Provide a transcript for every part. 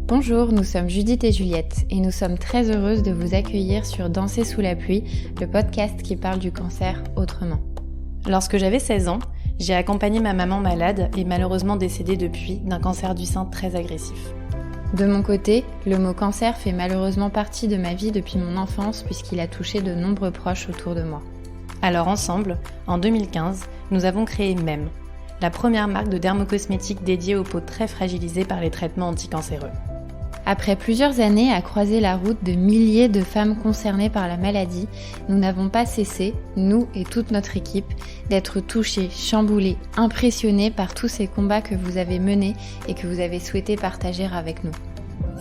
Bonjour, nous sommes Judith et Juliette et nous sommes très heureuses de vous accueillir sur Danser sous la pluie, le podcast qui parle du cancer autrement. Lorsque j'avais 16 ans, j'ai accompagné ma maman malade et malheureusement décédée depuis d'un cancer du sein très agressif. De mon côté, le mot cancer fait malheureusement partie de ma vie depuis mon enfance puisqu'il a touché de nombreux proches autour de moi. Alors ensemble, en 2015, nous avons créé MEM, la première marque de dermocosmétiques dédiée aux peaux très fragilisées par les traitements anticancéreux. Après plusieurs années à croiser la route de milliers de femmes concernées par la maladie, nous n'avons pas cessé, nous et toute notre équipe, d'être touchés, chamboulés, impressionnés par tous ces combats que vous avez menés et que vous avez souhaité partager avec nous.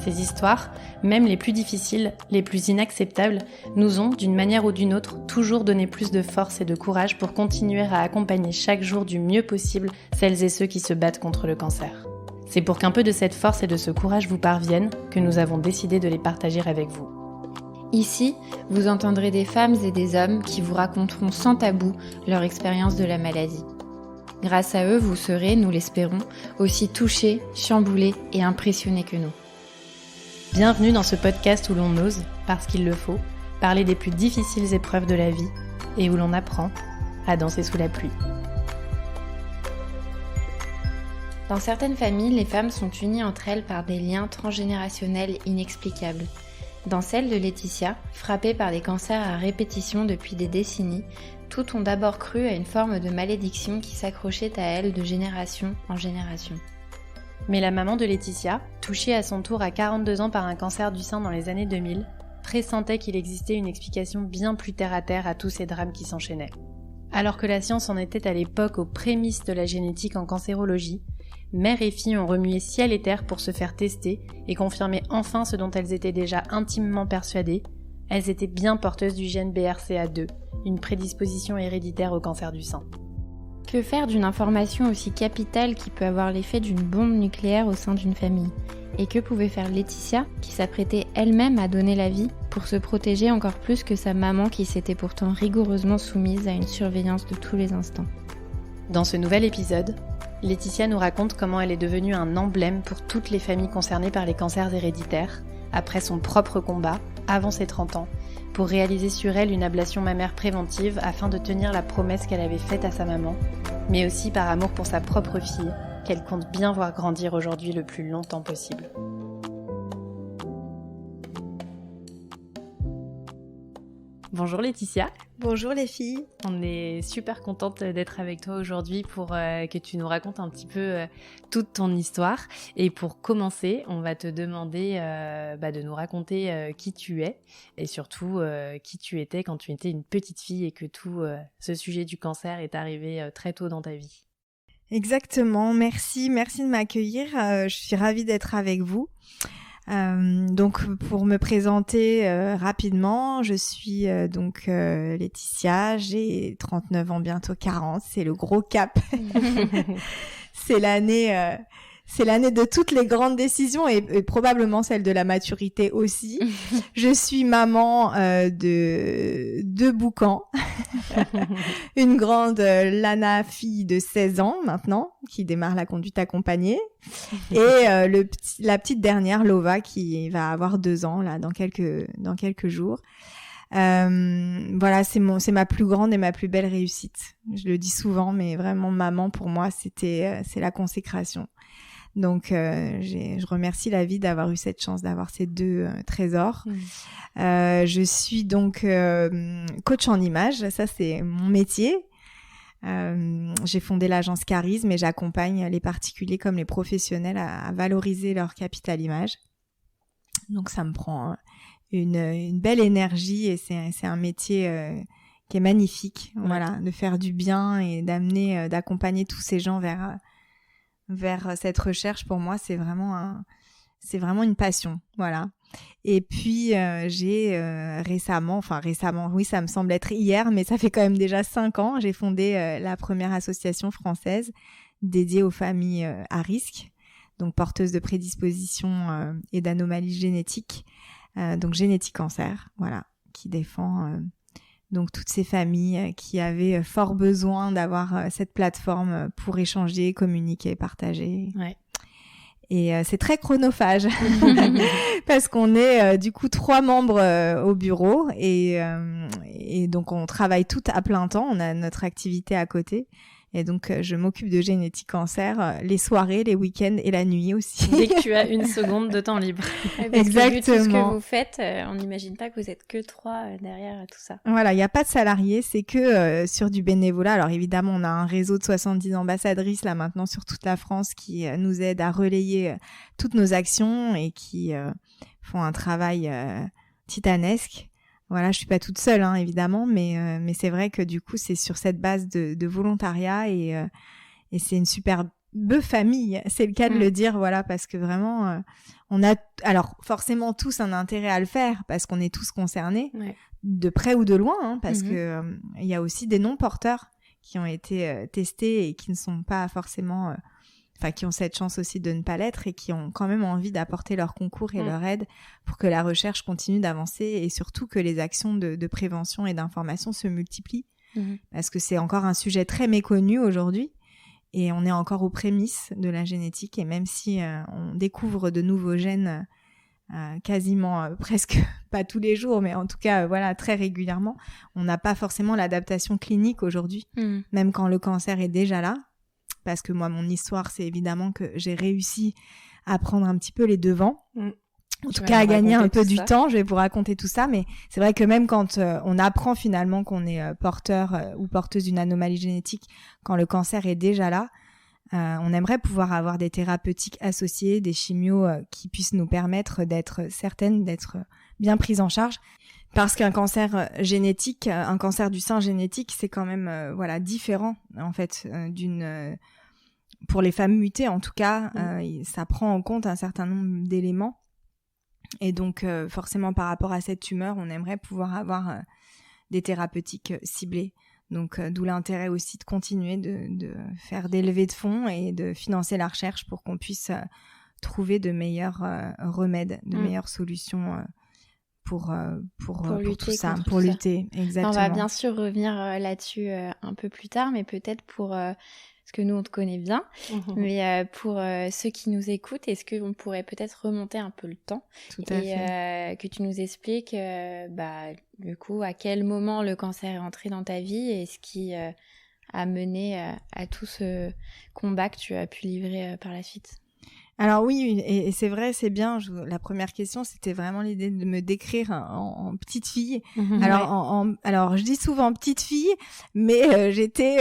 Ces histoires, même les plus difficiles, les plus inacceptables, nous ont, d'une manière ou d'une autre, toujours donné plus de force et de courage pour continuer à accompagner chaque jour du mieux possible celles et ceux qui se battent contre le cancer. C'est pour qu'un peu de cette force et de ce courage vous parviennent que nous avons décidé de les partager avec vous. Ici, vous entendrez des femmes et des hommes qui vous raconteront sans tabou leur expérience de la maladie. Grâce à eux, vous serez, nous l'espérons, aussi touchés, chamboulés et impressionnés que nous. Bienvenue dans ce podcast où l'on ose, parce qu'il le faut, parler des plus difficiles épreuves de la vie et où l'on apprend à danser sous la pluie. Dans certaines familles, les femmes sont unies entre elles par des liens transgénérationnels inexplicables. Dans celle de Laetitia, frappée par des cancers à répétition depuis des décennies, toutes ont d'abord cru à une forme de malédiction qui s'accrochait à elle de génération en génération. Mais la maman de Laetitia, touchée à son tour à 42 ans par un cancer du sein dans les années 2000, pressentait qu'il existait une explication bien plus terre-à-terre à tous ces drames qui s'enchaînaient. Alors que la science en était à l'époque aux prémices de la génétique en cancérologie, mère et fille ont remué ciel et terre pour se faire tester et confirmer enfin ce dont elles étaient déjà intimement persuadées. Elles étaient bien porteuses du gène BRCA2, une prédisposition héréditaire au cancer du sein. Que faire d'une information aussi capitale qui peut avoir l'effet d'une bombe nucléaire au sein d'une famille ? Et que pouvait faire Laetitia, qui s'apprêtait elle-même à donner la vie pour se protéger encore plus que sa maman qui s'était pourtant rigoureusement soumise à une surveillance de tous les instants ? Dans ce nouvel épisode, Laetitia nous raconte comment elle est devenue un emblème pour toutes les familles concernées par les cancers héréditaires, après son propre combat, avant ses 30 ans, pour réaliser sur elle une ablation mammaire préventive afin de tenir la promesse qu'elle avait faite à sa maman, mais aussi par amour pour sa propre fille, qu'elle compte bien voir grandir aujourd'hui le plus longtemps possible. Bonjour Laetitia. Bonjour les filles. On est super contente d'être avec toi aujourd'hui pour que tu nous racontes un petit peu toute ton histoire. Et pour commencer, on va te demander de nous raconter qui tu es et surtout qui tu étais quand tu étais une petite fille et que tout ce sujet du cancer est arrivé très tôt dans ta vie. Exactement, merci de m'accueillir. Je suis ravie d'être avec vous. Donc pour me présenter rapidement, je suis Laetitia, j'ai 39 ans, bientôt 40, c'est le gros cap. C'est l'année de toutes les grandes décisions et probablement celle de la maturité aussi. Je suis maman de 2 boucans. Une grande Lana, fille de 16 ans maintenant, qui démarre la conduite accompagnée. Et la petite dernière, Lova, qui va avoir 2 ans là dans quelques jours. Voilà, c'est ma plus grande et ma plus belle réussite. Je le dis souvent, mais vraiment maman pour moi, c'est la consécration. Donc, je remercie la vie d'avoir eu cette chance d'avoir ces 2 trésors. Je suis donc coach en image, ça c'est mon métier. J'ai fondé l'agence Charisme et j'accompagne les particuliers comme les professionnels à valoriser leur capital image. Donc, ça me prend une belle énergie et c'est un métier qui est magnifique. Ouais. Voilà, de faire du bien et d'accompagner tous ces gens vers cette recherche. Pour moi, c'est vraiment une passion, voilà. Et puis j'ai récemment, oui, ça me semble être hier, mais ça fait quand même déjà 5 ans, j'ai fondé la première association française dédiée aux familles à risque, donc porteuses de prédispositions et d'anomalies génétiques, donc Génétique Cancer, voilà, qui défend donc toutes ces familles qui avaient fort besoin d'avoir cette plateforme pour échanger, communiquer, partager. Ouais. Et c'est très chronophage parce qu'on est du coup 3 membres au bureau et donc on travaille toutes à plein temps. On a notre activité à côté. Et donc, je m'occupe de Génétique Cancer les soirées, les week-ends et la nuit aussi. Dès que tu as une seconde de temps libre. Exactement. Vu tout ce que vous faites, on n'imagine pas que vous êtes que 3 derrière tout ça. Voilà, il n'y a pas de salariés, c'est que sur du bénévolat. Alors évidemment, on a un réseau de 70 ambassadrices là maintenant sur toute la France qui nous aident à relayer toutes nos actions et qui font un travail titanesque. Voilà, je suis pas toute seule, hein, évidemment, mais c'est vrai que du coup, c'est sur cette base de volontariat et c'est une superbe famille. C'est le cas de le dire, voilà, parce que vraiment, on a, alors forcément tous un intérêt à le faire parce qu'on est tous concernés, de près ou de loin, hein, parce que il y a aussi des non-porteurs qui ont été testés et qui ne sont pas forcément qui ont cette chance aussi de ne pas l'être et qui ont quand même envie d'apporter leur concours et leur aide pour que la recherche continue d'avancer et surtout que les actions de prévention et d'information se multiplient. Parce que c'est encore un sujet très méconnu aujourd'hui et on est encore aux prémices de la génétique et même si on découvre de nouveaux gènes quasiment presque pas tous les jours mais en tout cas voilà très régulièrement, on n'a pas forcément l'adaptation clinique aujourd'hui, même quand le cancer est déjà là. Parce que moi, mon histoire, c'est évidemment que j'ai réussi à prendre un petit peu les devants. En tout cas, à gagner un peu du temps. Je vais vous raconter tout ça. Mais c'est vrai que même quand on apprend finalement qu'on est porteur ou porteuse d'une anomalie génétique, quand le cancer est déjà là, on aimerait pouvoir avoir des thérapeutiques associées, des chimios qui puissent nous permettre d'être certaines, d'être bien prises en charge. Parce qu'un cancer génétique, un cancer du sein génétique, c'est quand même différent en fait pour les femmes mutées en tout cas, ça prend en compte un certain nombre d'éléments et donc forcément par rapport à cette tumeur, on aimerait pouvoir avoir des thérapeutiques ciblées. Donc d'où l'intérêt aussi de continuer de faire des levées de fonds et de financer la recherche pour qu'on puisse trouver de meilleurs remèdes, de meilleures solutions. Pour tout ça, pour lutter, exactement. On va bien sûr revenir là-dessus un peu plus tard, mais peut-être pour parce que nous on te connaît bien, mais pour ceux qui nous écoutent, est-ce qu'on pourrait peut-être remonter un peu le temps et que tu nous expliques du coup à quel moment le cancer est entré dans ta vie et ce qui a mené à tout ce combat que tu as pu livrer par la suite. Alors oui, et c'est vrai, c'est bien. La première question, c'était vraiment l'idée de me décrire en petite fille. Alors je dis souvent petite fille, mais j'étais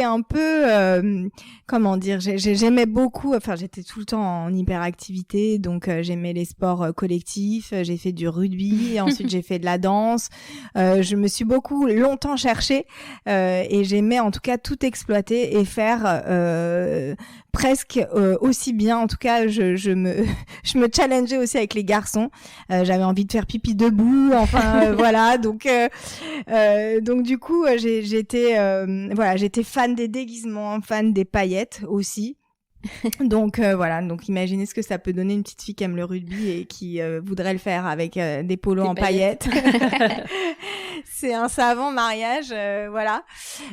un peu, comment dire, j'aimais beaucoup. Enfin, j'étais tout le temps en hyperactivité, donc j'aimais les sports collectifs. J'ai fait du rugby, ensuite j'ai fait de la danse. Je me suis longtemps cherchée et j'aimais en tout cas tout exploiter et faire presque aussi bien. En tout cas, je me challengeais aussi avec les garçons. J'avais envie de faire pipi debout. Enfin, voilà. Donc du coup, j'étais fan des déguisements, fan des paillettes aussi. Donc voilà, donc imaginez ce que ça peut donner une petite fille qui aime le rugby et qui voudrait le faire avec des polos en paillettes. C'est un savant mariage, voilà.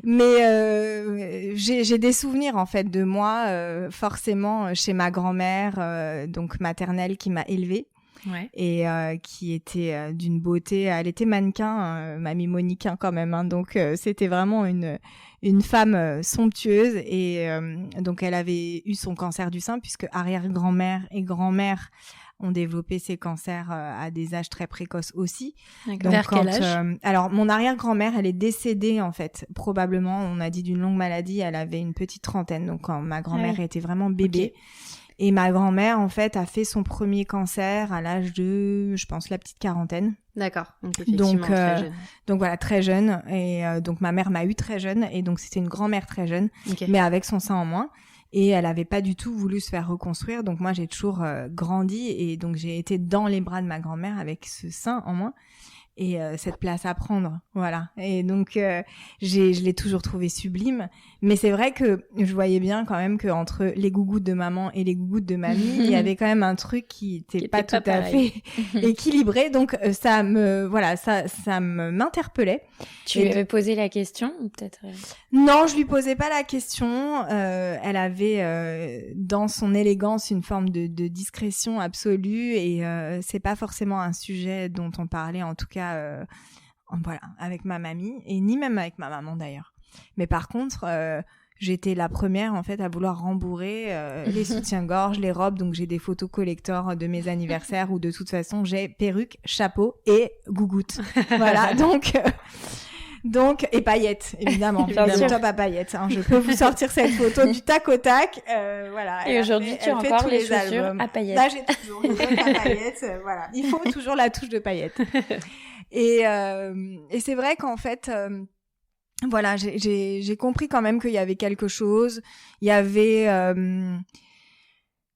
Mais j'ai des souvenirs en fait de moi, forcément chez ma grand-mère, donc maternelle, qui m'a élevée. Et qui était d'une beauté, elle était mannequin, mamie Monique quand même, hein, donc c'était vraiment une femme somptueuse et donc elle avait eu son cancer du sein puisque arrière-grand-mère et grand-mère ont développé ces cancers à des âges très précoces aussi. Donc, vers quel âge alors mon arrière-grand-mère, elle est décédée en fait, probablement, on a dit d'une longue maladie, elle avait une petite trentaine, donc quand ma grand-mère était vraiment bébé. Et ma grand-mère, en fait, a fait son premier cancer à l'âge de, je pense, la petite quarantaine. D'accord. Donc, effectivement, très jeune. Donc, voilà, très jeune. Et donc, ma mère m'a eu très jeune. Et donc, c'était une grand-mère très jeune, mais avec son sein en moins. Et elle avait pas du tout voulu se faire reconstruire. Donc, moi, j'ai toujours grandi. Et donc, j'ai été dans les bras de ma grand-mère avec ce sein en moins. et cette place à prendre, voilà. Et donc je l'ai toujours trouvé sublime, mais c'est vrai que je voyais bien quand même que entre les gougouttes de maman et les gougouttes de mamie, il y avait quand même un truc qui était pas tout à fait équilibré, donc ça m'interpellait. Tu lui avais posé la question ou peut-être Non, je lui posais pas la question. Elle avait dans son élégance une forme de discrétion absolue, et c'est pas forcément un sujet dont on parlait, en tout cas voilà, avec ma mamie, et ni même avec ma maman d'ailleurs. Mais par contre j'étais la première en fait à vouloir rembourrer les soutiens-gorge, les robes, donc j'ai des photos collector de mes anniversaires où de toute façon j'ai perruque, chapeau et gougoute. Voilà, donc et paillettes évidemment, le top à paillettes, hein. Je peux vous sortir cette photo du tac au tac, voilà. Et aujourd'hui tu as encore les chaussures albums à paillettes. Là j'ai toujours les top à paillettes, voilà. Il faut toujours la touche de paillettes. Et c'est vrai qu'en fait voilà, j'ai compris quand même qu'il y avait quelque chose. Il y avait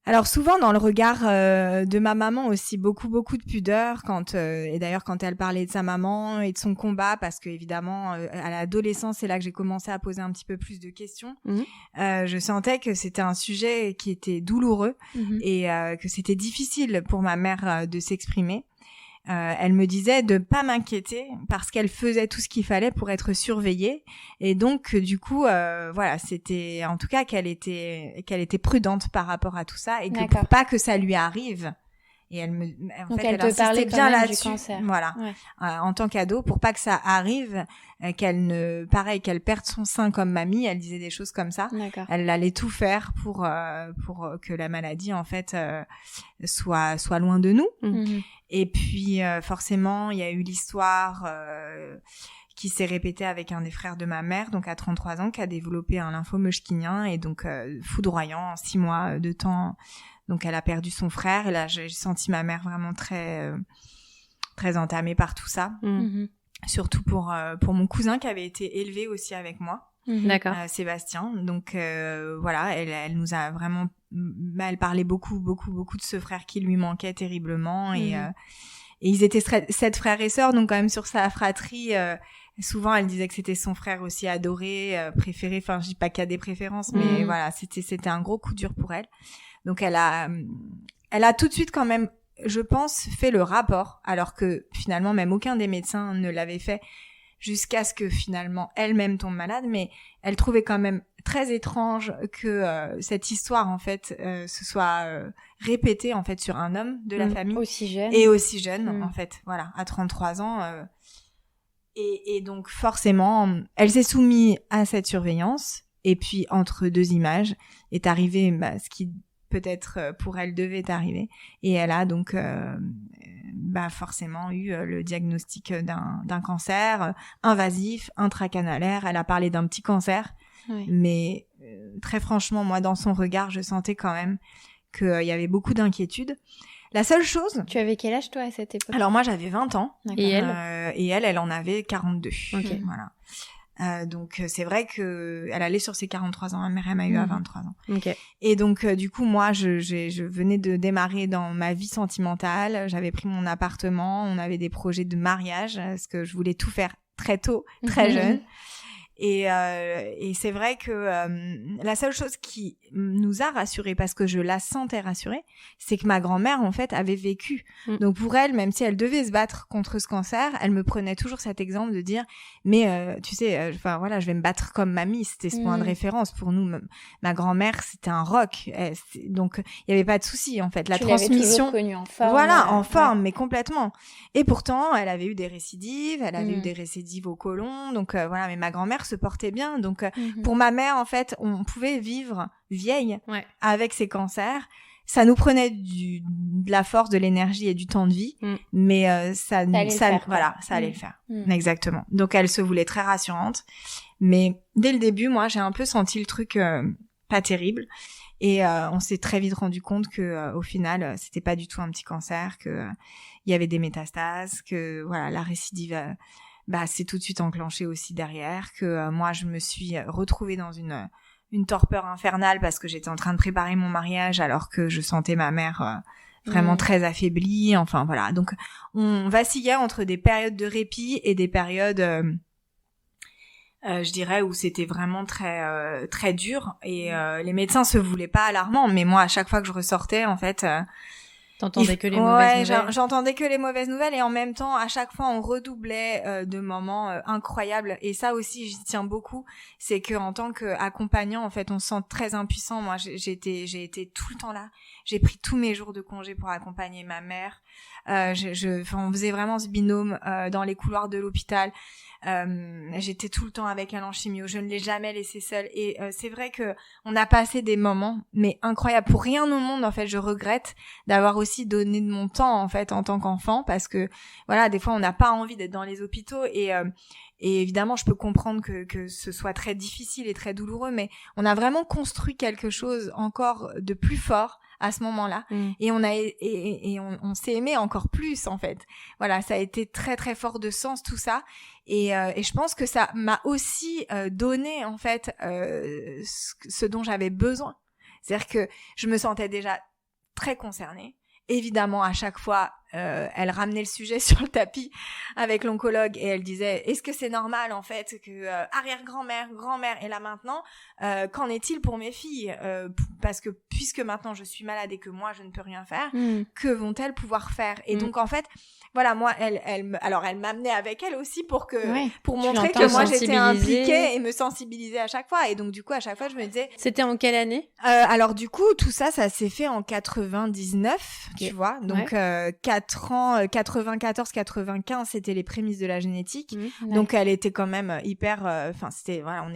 alors souvent dans le regard de ma maman aussi beaucoup de pudeur quand et d'ailleurs quand elle parlait de sa maman et de son combat, parce que évidemment à l'adolescence c'est là que j'ai commencé à poser un petit peu plus de questions. Je sentais que c'était un sujet qui était douloureux et que c'était difficile pour ma mère de s'exprimer. Elle me disait de pas m'inquiéter parce qu'elle faisait tout ce qu'il fallait pour être surveillée, et donc du coup voilà, c'était en tout cas qu'elle était prudente par rapport à tout ça, et que pour pas que ça lui arrive. Et elle insistait bien là-dessus, voilà, ouais. En tant qu'ado, pour pas que ça arrive, qu'elle perde son sein comme mamie, elle disait des choses comme ça. D'accord. Elle allait tout faire pour que la maladie en fait soit loin de nous. Et puis forcément, il y a eu l'histoire qui s'est répétée avec un des frères de ma mère, donc à 33 ans, qui a développé un lymphome hodgkinien, et donc foudroyant en 6 mois de temps. Donc elle a perdu son frère, et là j'ai senti ma mère vraiment très très entamée par tout ça. Surtout pour mon cousin qui avait été élevé aussi avec moi. D'accord. Sébastien. Donc voilà, elle nous a vraiment, elle parlait beaucoup de ce frère qui lui manquait terriblement, et ils étaient 7 frères et sœurs, donc quand même sur sa fratrie, souvent elle disait que c'était son frère aussi adoré, préféré. Enfin, je dis pas qu'il y a des préférences, mais voilà, c'était un gros coup dur pour elle. Donc elle a tout de suite quand même, je pense, fait le rapport, alors que finalement même aucun des médecins ne l'avait fait, jusqu'à ce que finalement elle-même tombe malade. Mais elle trouvait quand même très étrange que cette histoire en fait se soit répétée en fait sur un homme de la famille aussi jeune en fait, voilà, à 33 ans. Et donc forcément elle s'est soumise à cette surveillance, et puis entre deux images est arrivé ce qui peut-être pour elle devait arriver, et elle a donc forcément eu le diagnostic d'un cancer invasif intracanalaire. Elle a parlé d'un petit cancer, mais très franchement, moi dans son regard je sentais quand même qu'il y avait beaucoup d'inquiétude. La seule chose... Tu avais quel âge toi à cette époque? Alors moi j'avais 20 ans. Et elle et elle en avait 42. Okay. Voilà. Donc c'est vrai que elle allait sur ses 43 ans, ma mère elle m'a eu à 23 ans. Okay. Et donc du coup moi je venais de démarrer dans ma vie sentimentale, j'avais pris mon appartement, on avait des projets de mariage parce que je voulais tout faire très tôt, très jeune. Et c'est vrai que la seule chose qui nous a rassurés, parce que je la sentais rassurée, c'est que ma grand-mère en fait avait vécu. Donc pour elle, même si elle devait se battre contre ce cancer, elle me prenait toujours cet exemple de dire mais tu sais, enfin voilà, je vais me battre comme mamie. C'était ce point de référence pour nous. Ma grand-mère, c'était un rock. Donc il y avait pas de souci en fait. La transmission, toujours connue en forme. Voilà, en forme, mais complètement. Et pourtant, elle avait eu des récidives. Elle avait eu des récidives au côlon. Donc voilà, mais ma grand-mère se portait bien. Donc pour ma mère, en fait, on pouvait vivre vieille avec ses cancers. Ça nous prenait de la force, de l'énergie et du temps de vie, mais ça allait le faire. Exactement. Donc elle se voulait très rassurante, mais dès le début, moi, j'ai un peu senti le truc pas terrible, et on s'est très vite rendu compte que au final, c'était pas du tout un petit cancer, que il y avait des métastases, que voilà, la récidive s'est tout de suite enclenchée aussi derrière, que moi je me suis retrouvée dans une torpeur infernale parce que j'étais en train de préparer mon mariage alors que je sentais ma mère vraiment très affaiblie. Enfin voilà, donc on vacillait entre des périodes de répit et des périodes, je dirais, où c'était vraiment très très dur. Et les médecins se voulaient pas alarmants, mais moi à chaque fois que je ressortais, en fait, t'entendais que les mauvaises nouvelles. J'entendais que les mauvaises nouvelles, et en même temps, à chaque fois, on redoublait de moments incroyables. Et ça aussi, j'y tiens beaucoup. C'est que en tant qu'accompagnant, en fait, on se sent très impuissant. Moi, j'ai été tout le temps là. J'ai pris tous mes jours de congé pour accompagner ma mère. On faisait vraiment ce binôme dans les couloirs de l'hôpital. J'étais tout le temps avec elle en chimio, je ne l'ai jamais laissée seule, et c'est vrai que on a passé des moments mais incroyables. Pour rien au monde, en fait, je regrette d'avoir aussi donné de mon temps, en fait, en tant qu'enfant, parce que voilà, des fois on n'a pas envie d'être dans les hôpitaux, et évidemment je peux comprendre que ce soit très difficile et très douloureux, mais on a vraiment construit quelque chose encore de plus fort à ce moment-là, et on s'est aimé encore plus, en fait. Voilà, ça a été très très fort de sens, tout ça, et je pense que ça m'a aussi donné, en fait, ce dont j'avais besoin. C'est-à-dire que je me sentais déjà très concernée. Évidemment, à chaque fois, elle ramenait le sujet sur le tapis avec l'oncologue, et elle disait: est-ce que c'est normal, en fait, que arrière-grand-mère, grand-mère, et là maintenant, qu'en est-il pour mes filles, parce que puisque maintenant je suis malade et que moi je ne peux rien faire, que vont-elles pouvoir faire? Et donc, en fait, voilà, moi, elle m'amenait avec elle aussi pour montrer que moi j'étais impliquée et me sensibiliser à chaque fois. Et donc, du coup, à chaque fois, je me disais. C'était en quelle année? Alors, du coup, tout ça s'est fait en 99, tu vois. Donc, 4 ans, 94, 95, c'était les prémices de la génétique. Donc, elle était quand même hyper, c'était, voilà,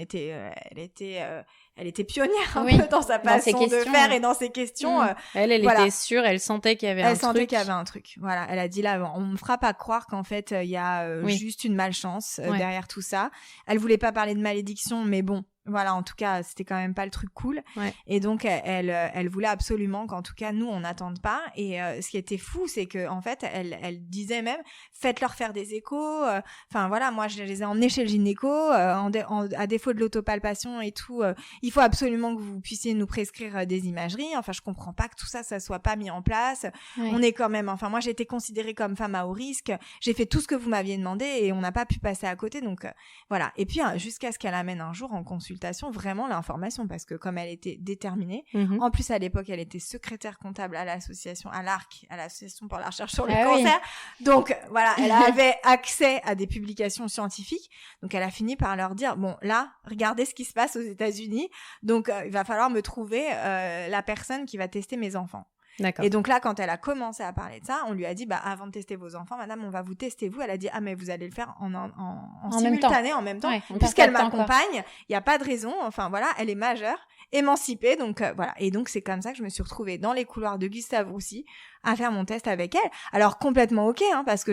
elle était pionnière un peu dans sa façon de faire et dans ses questions. Elle était sûre, elle sentait qu'il y avait un truc. Elle sentait qu'il y avait un truc. Voilà, elle a dit là, on me fera pas croire qu'en fait il y a juste une malchance derrière tout ça. Elle voulait pas parler de malédiction, mais bon, voilà, en tout cas, c'était quand même pas le truc cool. Et donc elle voulait absolument qu'en tout cas nous on n'attende pas. Et ce qui était fou, c'est que en fait elle disait même: faites-leur faire des échos. Enfin voilà, moi je les ai emmenés chez le gynéco à défaut de l'autopalpation et tout. Il faut absolument que vous puissiez nous prescrire des imageries. Enfin, je comprends pas que tout ça soit pas mis en place. On est quand même, enfin, moi, j'ai été considérée comme femme à haut risque. J'ai fait tout ce que vous m'aviez demandé et on n'a pas pu passer à côté. Donc, voilà. Et puis, jusqu'à ce qu'elle amène un jour en consultation vraiment l'information, parce que comme elle était déterminée, en plus, à l'époque, elle était secrétaire comptable à l'association, à l'ARC, à l'association pour la recherche sur le cancer. Donc, voilà, elle avait accès à des publications scientifiques. Donc, elle a fini par leur dire: bon, là, regardez ce qui se passe aux États-Unis. Donc, il va falloir me trouver la personne qui va tester mes enfants. D'accord. Et donc là, quand elle a commencé à parler de ça, on lui a dit: avant de tester vos enfants, madame, on va vous tester vous. Elle a dit: ah, mais vous allez le faire en simultané, en même temps. Puisqu'elle m'accompagne, il n'y a pas de raison. Enfin, voilà, elle est majeure, émancipée. Donc, voilà. Et donc, c'est comme ça que je me suis retrouvée dans les couloirs de Gustave Roussy à faire mon test avec elle. Alors, complètement OK, parce que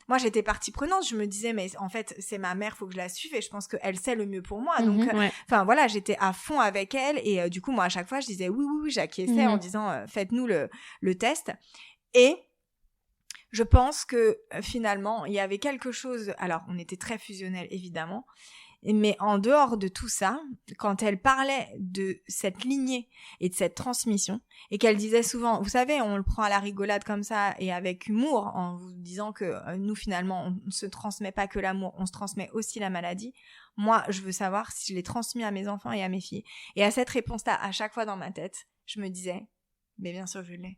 moi, j'étais partie prenante. Je me disais, mais en fait, c'est ma mère, faut que je la suive, et je pense qu'elle sait le mieux pour moi. Donc, voilà, j'étais à fond avec elle. Et du coup, moi, à chaque fois, je disais oui, j'acquiesçais en disant: faites-nous le test. Et je pense que finalement, il y avait quelque chose. Alors, on était très fusionnels, évidemment. Mais en dehors de tout ça, quand elle parlait de cette lignée et de cette transmission, et qu'elle disait souvent, vous savez, on le prend à la rigolade comme ça et avec humour, en vous disant que nous, finalement, on ne se transmet pas que l'amour, on se transmet aussi la maladie. Moi, je veux savoir si je l'ai transmis à mes enfants et à mes filles. Et à cette réponse-là, à chaque fois dans ma tête, je me disais: mais bien sûr, je l'ai.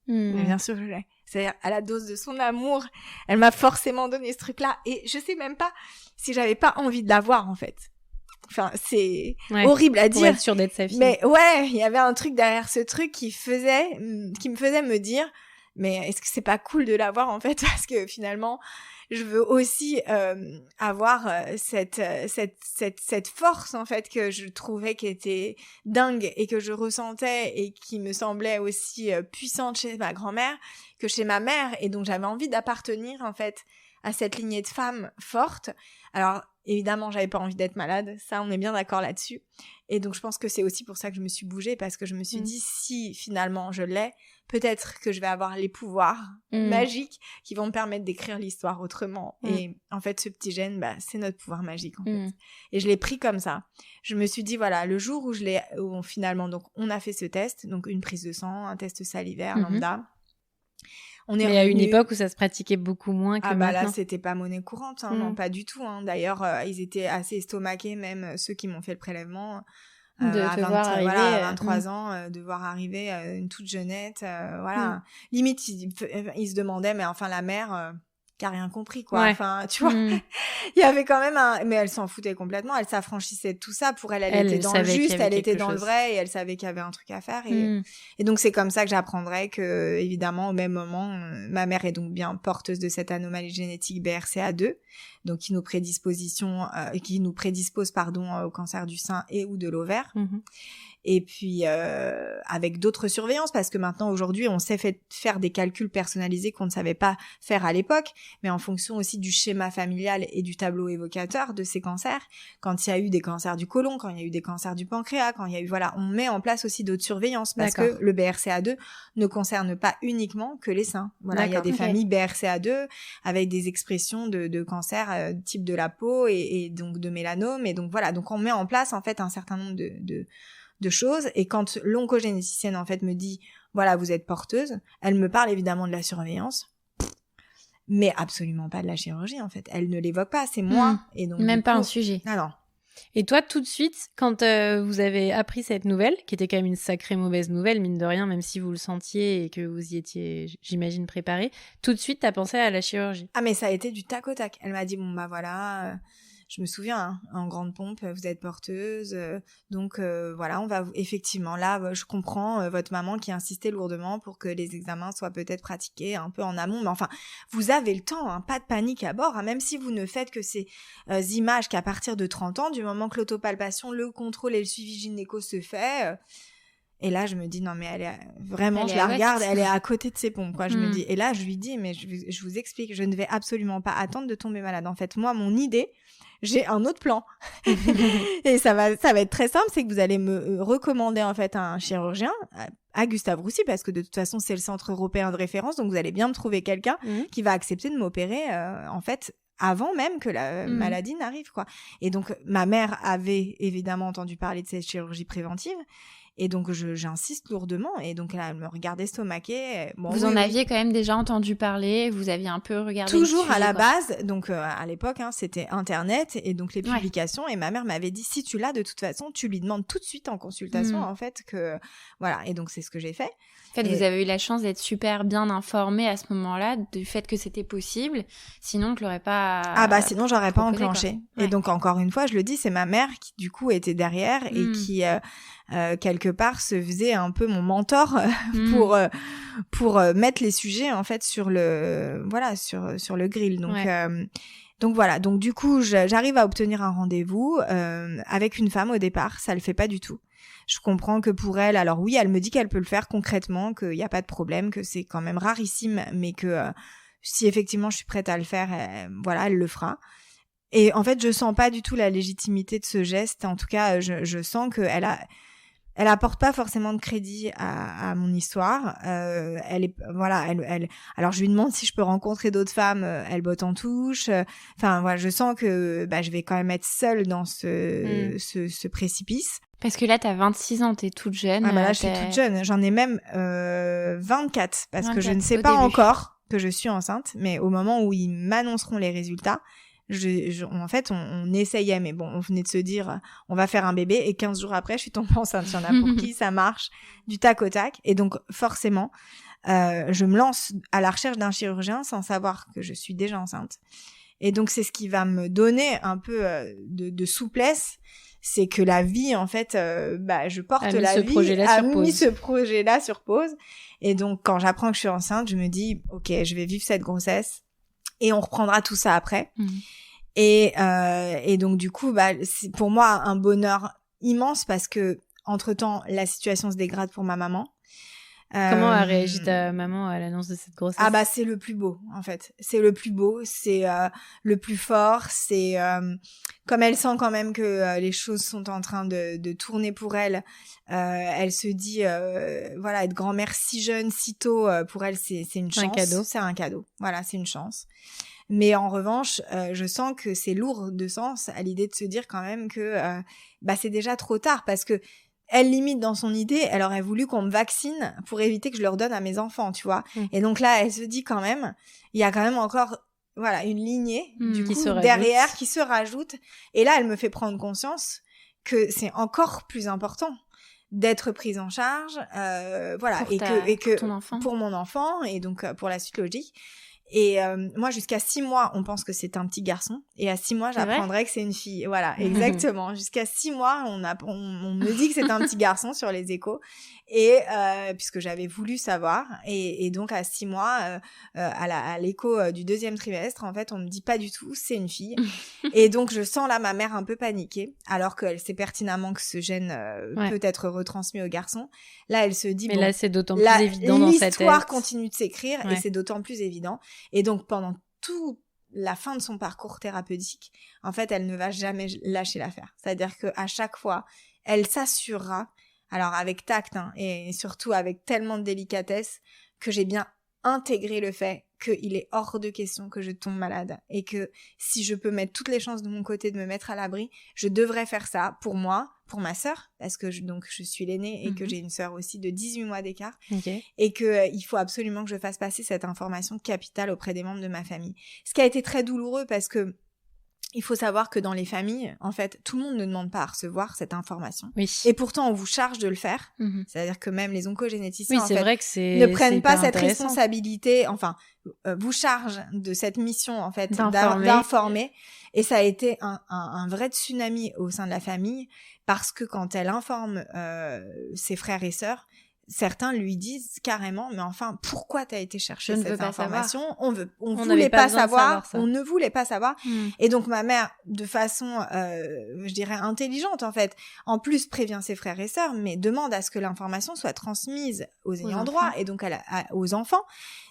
Mais bien sûr, je l'ai. C'est-à-dire, à la dose de son amour, elle m'a forcément donné ce truc-là. Et je sais même pas si j'avais pas envie de l'avoir, en fait. Enfin, c'est horrible à dire. Pour être sûre d'être sa fille. Mais ouais, il y avait un truc derrière ce truc qui me faisait me dire: mais est-ce que c'est pas cool de l'avoir, en fait? Parce que finalement, je veux aussi avoir cette force, en fait, que je trouvais qui était dingue et que je ressentais et qui me semblait aussi puissante chez ma grand-mère que chez ma mère. Et donc, j'avais envie d'appartenir, en fait, à cette lignée de femmes fortes. Alors, évidemment, j'avais pas envie d'être malade. Ça, on est bien d'accord là-dessus. Et donc, je pense que c'est aussi pour ça que je me suis bougée, parce que je me suis dit, si finalement je l'ai, peut-être que je vais avoir les pouvoirs magiques qui vont me permettre d'écrire l'histoire autrement. Et en fait, ce petit gène, c'est notre pouvoir magique, en fait. Et je l'ai pris comme ça. Je me suis dit, voilà, le jour où finalement, donc, on a fait ce test, donc une prise de sang, un test salivaire, lambda. Mais à une époque où ça se pratiquait beaucoup moins que maintenant. Là, c'était pas monnaie courante, non, pas du tout. D'ailleurs, ils étaient assez estomaqués, même ceux qui m'ont fait le prélèvement. De te voir arriver. À 23 ans, de voir arriver une toute jeunette. Limite, ils se demandaient, mais enfin, la mère... qui a rien compris, quoi. Ouais. Enfin, tu vois, il y avait quand même mais elle s'en foutait complètement, elle s'affranchissait de tout ça. Pour elle était dans le juste, elle était dans le vrai, et elle savait qu'il y avait un truc à faire. Et donc, c'est comme ça que j'apprendrai que, évidemment, au même moment, ma mère est donc bien porteuse de cette anomalie génétique BRCA2, donc qui nous prédispose, au cancer du sein et ou de l'ovaire. Et puis, avec d'autres surveillances, parce que maintenant, aujourd'hui, on sait faire des calculs personnalisés qu'on ne savait pas faire à l'époque, mais en fonction aussi du schéma familial et du tableau évocateur de ces cancers. Quand il y a eu des cancers du côlon, quand il y a eu des cancers du pancréas, quand il y a eu, on met en place aussi d'autres surveillances, parce que le BRCA2 ne concerne pas uniquement que les seins. Voilà, il y a des familles BRCA2 avec des expressions de cancers type de la peau et donc de mélanome. Et donc, voilà, donc on met en place, en fait, un certain nombre de choses. Et quand l'oncogénéticienne, en fait, me dit, voilà, vous êtes porteuse, elle me parle évidemment de la surveillance, mais absolument pas de la chirurgie, en fait. Elle ne l'évoque pas, c'est moi. Et donc, même pas un sujet. Non. Et toi, tout de suite, quand vous avez appris cette nouvelle, qui était quand même une sacrée mauvaise nouvelle, mine de rien, même si vous le sentiez et que vous y étiez, j'imagine, préparé, tout de suite, t'as pensé à la chirurgie? Ah, mais ça a été du tac au tac. Elle m'a dit, voilà... je me souviens, en grande pompe, vous êtes porteuse, donc voilà, on va effectivement, là, je comprends votre maman qui insistait lourdement pour que les examens soient peut-être pratiqués un peu en amont, mais enfin, vous avez le temps, pas de panique à bord, même si vous ne faites que ces images qu'à partir de 30 ans, du moment que l'autopalpation, le contrôle et le suivi gynéco se fait... Et là, je me dis, non, mais elle est vraiment, je la regarde, elle est à côté de ses pompes, quoi. Je me dis, et là, je lui dis, mais je vous explique, je ne vais absolument pas attendre de tomber malade. En fait, moi, mon idée, j'ai un autre plan. Et ça va être très simple, c'est que vous allez me recommander, en fait, un chirurgien, à Gustave Roussy, parce que de toute façon, c'est le centre européen de référence, donc vous allez bien me trouver quelqu'un qui va accepter de m'opérer, en fait, avant même que la maladie n'arrive, quoi. Et donc, ma mère avait évidemment entendu parler de cette chirurgie préventive. Et donc, j'insiste lourdement. Et donc, là, elle me regardait estomaquée. Bon, vous en aviez quand même déjà entendu parler, vous aviez un peu regardé. Toujours à la base. Donc, à l'époque, c'était Internet et donc les publications. Et ma mère m'avait dit, si tu l'as, de toute façon, tu lui demandes tout de suite en consultation, en fait, que... Voilà. Et donc, c'est ce que j'ai fait. En fait, vous avez eu la chance d'être super bien informée à ce moment-là du fait que c'était possible. Sinon, tu l'aurais pas... sinon, j'aurais pas enclenché. Ouais. Et donc, encore une fois, je le dis, c'est ma mère qui, du coup, était derrière et qui... quelque part se faisait un peu mon mentor pour mettre les sujets en fait sur le grill. Donc voilà, donc du coup j'arrive à obtenir un rendez-vous avec une femme au départ, ça le fait pas du tout. Je comprends que pour elle, alors oui, elle me dit qu'elle peut le faire concrètement, qu'il y a pas de problème, que c'est quand même rarissime, mais que si effectivement je suis prête à le faire, elle le fera. Et en fait, je sens pas du tout la légitimité de ce geste. En tout cas, je sens que elle apporte pas forcément de crédit à mon histoire. Alors je lui demande si je peux rencontrer d'autres femmes. Elle botte en touche. Enfin voilà, je sens que je vais quand même être seule dans ce précipice. Parce que là, t'as 26 ans, t'es toute jeune. Ah là, je suis toute jeune. J'en ai même 24 parce que je ne sais pas encore que je suis enceinte. Mais au moment où ils m'annonceront les résultats, en fait, on essayait, mais bon, on venait de se dire, on va faire un bébé, et 15 jours après, je suis tombée enceinte. Il y en a pour qui ça marche du tac au tac. Et donc, forcément, je me lance à la recherche d'un chirurgien sans savoir que je suis déjà enceinte. Et donc, c'est ce qui va me donner un peu de souplesse. C'est que la vie, en fait, je porte la vie, a mis ce projet-là sur pause. Et donc, quand j'apprends que je suis enceinte, je me dis, ok, je vais vivre cette grossesse. Et on reprendra tout ça après. Et donc du coup, c'est pour moi un bonheur immense parce que entre-temps, la situation se dégrade pour ma maman. Comment a réagi ta maman à l'annonce de cette grossesse? Ah bah c'est le plus beau en fait. C'est le plus beau, c'est le plus fort. C'est comme elle sent quand même que les choses sont en train de tourner pour elle. Elle se dit voilà, être grand-mère si jeune, si tôt, pour elle c'est une chance. Un cadeau. C'est un cadeau. Voilà, c'est une chance. Mais en revanche, je sens que c'est lourd de sens à l'idée de se dire quand même que bah c'est déjà trop tard parce que elle limite dans son idée, elle aurait voulu qu'on me vaccine pour éviter que je le redonne à mes enfants, tu vois. Et donc là, elle se dit quand même, il y a quand même encore voilà une lignée du coup derrière qui se rajoute. Et là, elle me fait prendre conscience que c'est encore plus important d'être prise en charge, voilà, pour mon enfant et donc pour la suite logique. Et moi, jusqu'à 6 mois, on pense que c'est un petit garçon. Et à 6 mois, j'apprendrai que c'est une fille. Voilà, exactement. Jusqu'à 6 mois, on me dit que c'est un petit garçon sur les échos. Et puisque j'avais voulu savoir. Et donc, à 6 mois, à l'écho du 2e trimestre, en fait, on me dit pas du tout, c'est une fille. Et donc, je sens là ma mère un peu paniquée, alors qu'elle sait pertinemment que ce gène peut être retransmis au garçon. Là, elle se dit... Mais là, c'est d'autant plus évident dans sa tête. L'histoire continue de s'écrire et c'est d'autant plus évident. Et donc, pendant toute la fin de son parcours thérapeutique, en fait, elle ne va jamais lâcher l'affaire. C'est-à-dire qu'à chaque fois, elle s'assurera, alors avec tact et surtout avec tellement de délicatesse, que j'ai bien intégré le fait qu'il est hors de question que je tombe malade et que si je peux mettre toutes les chances de mon côté de me mettre à l'abri, je devrais faire ça pour moi, pour ma sœur, parce que je suis l'aînée et que j'ai une sœur aussi de 18 mois d'écart, et que il faut absolument que je fasse passer cette information capitale auprès des membres de ma famille. Ce qui a été très douloureux parce que il faut savoir que dans les familles, en fait, tout le monde ne demande pas à recevoir cette information. Oui. Et pourtant, on vous charge de le faire. C'est-à-dire que même les oncogénéticiens, vrai que ne prennent pas cette responsabilité, enfin, vous chargent de cette mission, en fait, d'informer. Et ça a été un vrai tsunami au sein de la famille, parce que quand elle informe ses frères et sœurs, certains lui disent carrément, mais enfin, pourquoi t'as été chercher cette information? On voulait pas savoir, on ne voulait pas savoir. Et donc, ma mère, de façon, je dirais, intelligente, en fait, en plus prévient ses frères et sœurs, mais demande à ce que l'information soit transmise aux ayants droit et donc aux enfants.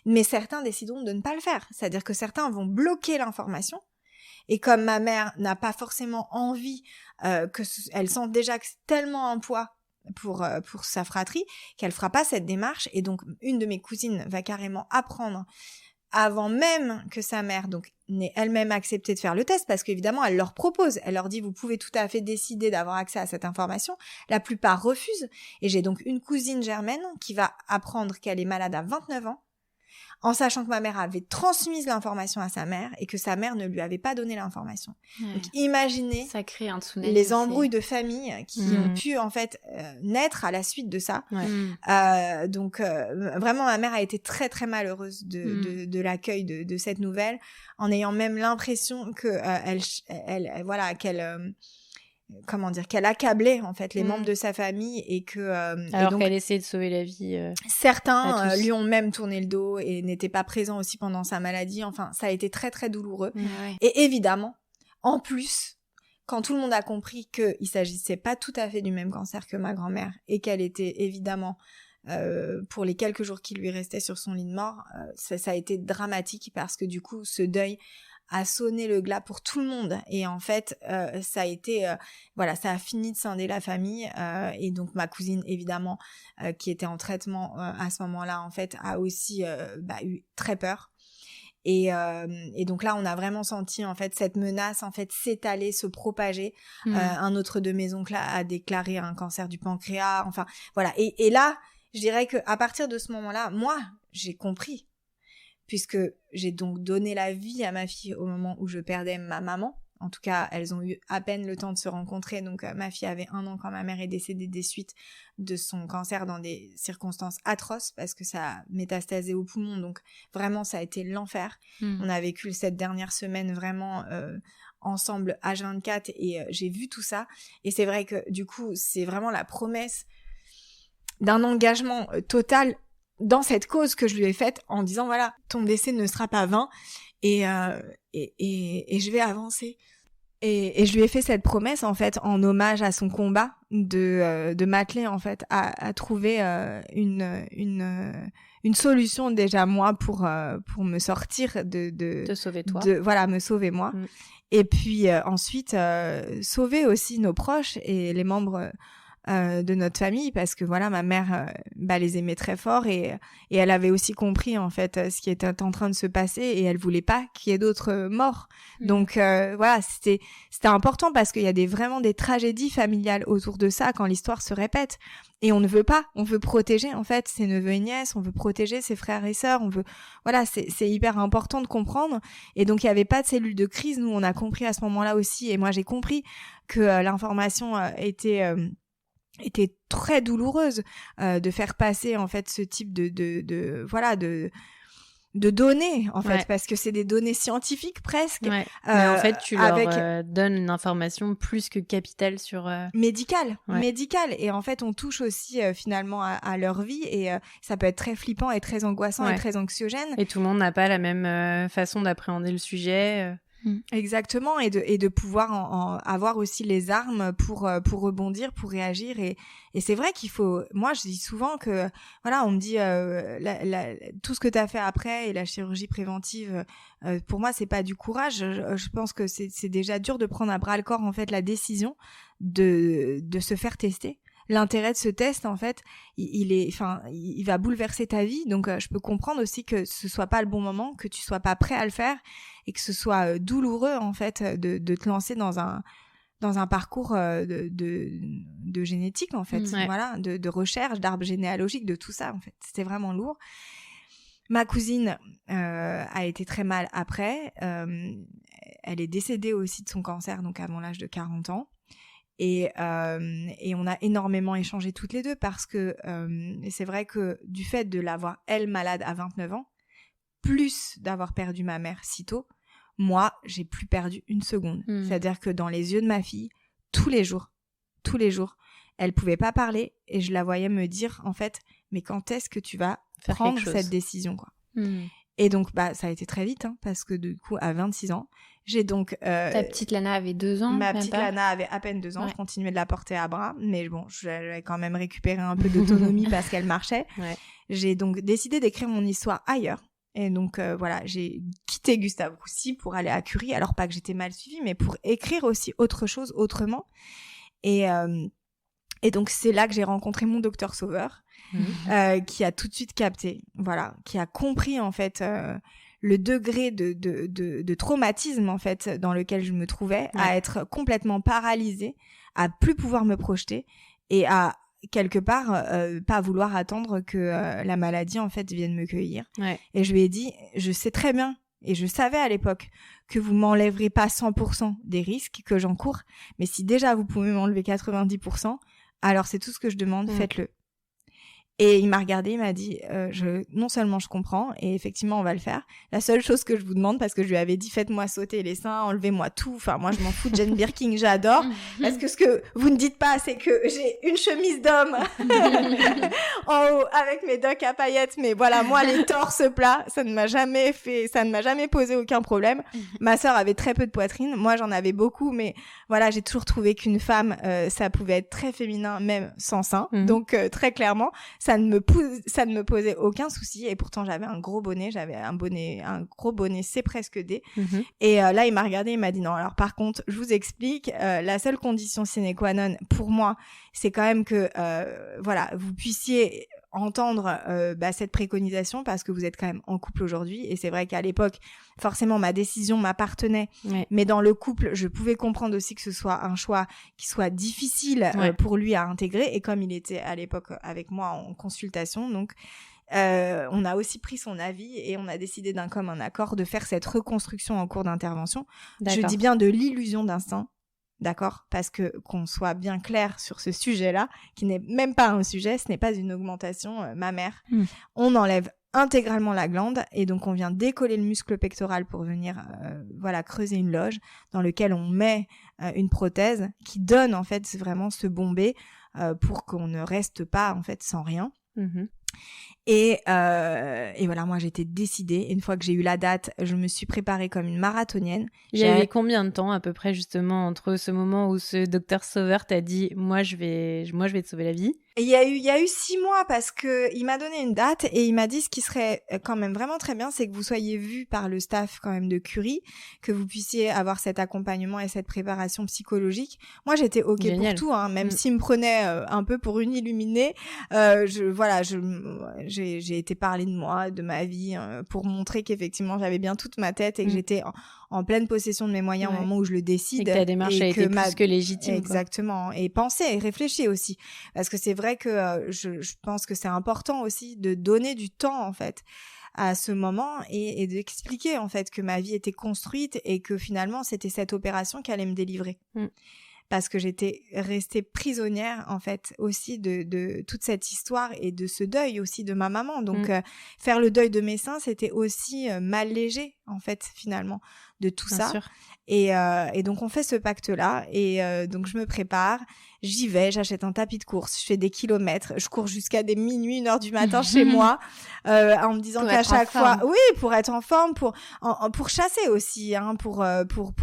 Mais certains décideront de ne pas le faire. C'est-à-dire que certains vont bloquer l'information. Et comme ma mère n'a pas forcément envie elle sent déjà que c'est tellement un poids pour sa fratrie qu'elle fera pas cette démarche, et donc une de mes cousines va carrément apprendre avant même que sa mère donc n'ait elle-même accepté de faire le test, parce qu'évidemment elle leur propose, elle leur dit vous pouvez tout à fait décider d'avoir accès à cette information. La plupart refusent, et j'ai donc une cousine germaine qui va apprendre qu'elle est malade à 29 ans en sachant que ma mère avait transmis l'information à sa mère et que sa mère ne lui avait pas donné l'information. Donc imaginez ça crée un tsunami, les embrouilles de famille qui ont pu en fait naître à la suite de ça. Donc vraiment ma mère a été très très malheureuse de l'accueil de cette nouvelle, en ayant même l'impression que qu'elle accablait en fait les membres de sa famille, et que alors et donc, qu'elle essayait de sauver la vie certains lui ont même tourné le dos et n'étaient pas présents aussi pendant sa maladie. Enfin, ça a été très très douloureux. Et évidemment, en plus, quand tout le monde a compris qu'il s'agissait pas tout à fait du même cancer que ma grand-mère et qu'elle était évidemment pour les quelques jours qui lui restaient sur son lit de mort, ça a été dramatique, parce que du coup ce deuil a sonné le glas pour tout le monde, et en fait ça a été ça a fini de scinder la famille, et donc ma cousine évidemment qui était en traitement à ce moment-là en fait a aussi eu très peur, et donc là on a vraiment senti en fait cette menace en fait s'étaler, se propager. Un autre de mes oncles a déclaré un cancer du pancréas, enfin voilà, et là je dirais que à partir de ce moment-là, moi j'ai compris, puisque j'ai donc donné la vie à ma fille au moment où je perdais ma maman. En tout cas, elles ont eu à peine le temps de se rencontrer. Donc, ma fille avait 1 an quand ma mère est décédée des suites de son cancer dans des circonstances atroces, parce que ça a métastasé au poumon. Donc, vraiment, ça a été l'enfer. On a vécu cette dernière semaine vraiment ensemble H24, et j'ai vu tout ça. Et c'est vrai que, du coup, c'est vraiment la promesse d'un engagement total dans cette cause que je lui ai faite, en disant voilà, ton décès ne sera pas vain, et je vais avancer Et je lui ai fait cette promesse en fait en hommage à son combat de m'atteler en fait à trouver une solution déjà moi pour me sortir Te sauver toi. Voilà, me sauver moi. Et puis ensuite sauver aussi nos proches et les membres de notre famille, parce que voilà, ma mère les aimait très fort et elle avait aussi compris en fait ce qui était en train de se passer et elle voulait pas qu'il y ait d'autres morts. Donc voilà, c'était important parce qu'il y a vraiment des tragédies familiales autour de ça quand l'histoire se répète. Et on ne veut pas, on veut protéger en fait ses neveux et nièces, on veut protéger ses frères et sœurs, voilà, c'est hyper important de comprendre. Et donc il y avait pas de cellule de crise, nous on a compris à ce moment-là aussi, et moi j'ai compris que l'information était très douloureuse de faire passer en fait ce type de données en fait, parce que c'est des données scientifiques presque. Mais en fait tu leur donnes une information plus que capitale sur médicale. Et en fait on touche aussi finalement à leur vie et ça peut être très flippant et très angoissant et très anxiogène. Et tout le monde n'a pas la même façon d'appréhender le sujet. Exactement, et de pouvoir en avoir aussi les armes pour rebondir, pour réagir, et c'est vrai qu'il faut, moi je dis souvent que voilà, on me dit tout ce que tu as fait après et la chirurgie préventive, pour moi c'est pas du courage, je pense que c'est déjà dur de prendre à bras le corps en fait la décision de se faire tester. L'intérêt de ce test, en fait, il va bouleverser ta vie. Donc, je peux comprendre aussi que ce soit pas le bon moment, que tu sois pas prêt à le faire et que ce soit douloureux, en fait, de te lancer dans un parcours de génétique, en fait. Voilà, de recherche, d'arbre généalogique, de tout ça, en fait. C'était vraiment lourd. Ma cousine a été très mal après. Elle est décédée aussi de son cancer, donc avant l'âge de 40 ans. Et on a énormément échangé toutes les deux parce que c'est vrai que du fait de l'avoir elle malade à 29 ans, plus d'avoir perdu ma mère si tôt, moi j'ai plus perdu une seconde. C'est-à-dire que dans les yeux de ma fille, tous les jours, elle pouvait pas parler et je la voyais me dire en fait, mais quand est-ce que tu vas prendre cette décision quoi. Et donc ça a été très vite parce que du coup à 26 ans, j'ai donc ta petite Lana avait 2 ans. Ma petite Lana avait à peine 2 ans. Je continuais de la porter à bras, mais bon, j'avais quand même récupéré un peu d'autonomie parce qu'elle marchait. J'ai donc décidé d'écrire mon histoire ailleurs. Et donc voilà, j'ai quitté Gustave Roussy pour aller à Curie. Alors pas que j'étais mal suivie, mais pour écrire aussi autre chose autrement. Et donc c'est là que j'ai rencontré mon docteur Sauveur, qui a tout de suite capté, voilà, qui a compris en fait le degré de traumatisme en fait dans lequel je me trouvais, à être complètement paralysée, à plus pouvoir me projeter et à quelque part pas vouloir attendre que la maladie en fait vienne me cueillir. Et je lui ai dit, je sais très bien et je savais à l'époque que vous m'enlèverez pas 100% des risques que j'encours, mais si déjà vous pouvez m'enlever 90%, alors c'est tout ce que je demande, faites-le. Et il m'a regardé, il m'a dit non seulement je comprends et effectivement on va le faire. La seule chose que je vous demande, parce que je lui avais dit faites-moi sauter les seins, enlevez-moi tout. Enfin moi je m'en fous de Jane Birkin, j'adore. Parce que ce que vous ne dites pas, c'est que j'ai une chemise d'homme en haut avec mes docks à paillettes. Mais voilà, moi les torses plats, ça ne m'a jamais posé aucun problème. Ma sœur avait très peu de poitrine, moi j'en avais beaucoup, mais voilà, j'ai toujours trouvé qu'une femme ça pouvait être très féminin même sans sein. Donc très clairement ça ne me posait aucun souci, et pourtant j'avais un gros bonnet, un gros bonnet c'est presque D. Et là il m'a regardé, il m'a dit non, alors par contre je vous explique, la seule condition sine qua non pour moi c'est quand même que voilà, vous puissiez entendre cette préconisation, parce que vous êtes quand même en couple aujourd'hui, et c'est vrai qu'à l'époque forcément ma décision m'appartenait, mais dans le couple je pouvais comprendre aussi que ce soit un choix qui soit difficile pour lui à intégrer, et comme il était à l'époque avec moi en consultation, donc on a aussi pris son avis et on a décidé d'un commun accord de faire cette reconstruction en cours d'intervention. Je dis bien de l'illusion d'instinct. D'accord, parce que qu'on soit bien clair sur ce sujet-là, qui n'est même pas un sujet, ce n'est pas une augmentation mammaire. On enlève intégralement la glande et donc on vient décoller le muscle pectoral pour venir creuser une loge dans lequel on met une prothèse qui donne en fait vraiment ce bombé pour qu'on ne reste pas en fait sans rien. Et voilà, moi j'étais décidée. Une fois que j'ai eu la date, je me suis préparée comme une marathonienne. Il y a eu combien de temps à peu près justement entre ce moment où ce docteur sauveur t'a dit moi je vais te sauver la vie? Et il y a eu 6 mois parce que il m'a donné une date et il m'a dit ce qui serait quand même vraiment très bien, c'est que vous soyez vu par le staff quand même de Curie, que vous puissiez avoir cet accompagnement et cette préparation psychologique. Moi, j'étais OK Génial. pour tout, hein, même s'il me prenait un peu pour une illuminée. J'ai été parler de moi, de ma vie, pour montrer qu'effectivement j'avais bien toute ma tête et que j'étais en pleine possession de mes moyens au moment où je le décide. Et que ta démarche a été plus que légitime. Exactement. Quoi. Et penser et réfléchir aussi. Parce que c'est vrai que je pense que c'est important aussi de donner du temps, en fait, à ce moment et d'expliquer, en fait, que ma vie était construite et que finalement, c'était cette opération qui allait me délivrer. Parce que j'étais restée prisonnière, en fait, aussi de toute cette histoire et de ce deuil aussi de ma maman. Donc, faire le deuil de mes seins, c'était aussi m'alléger, en fait, finalement, de tout Bien ça. sûr. Et donc, on fait ce pacte-là. Et donc, je me prépare. J'y vais, j'achète un tapis de course, je fais des kilomètres, je cours jusqu'à des minuit, 1h du matin chez moi, en me disant qu'à chaque fois, oui, pour être en forme, pour chasser aussi, hein, pour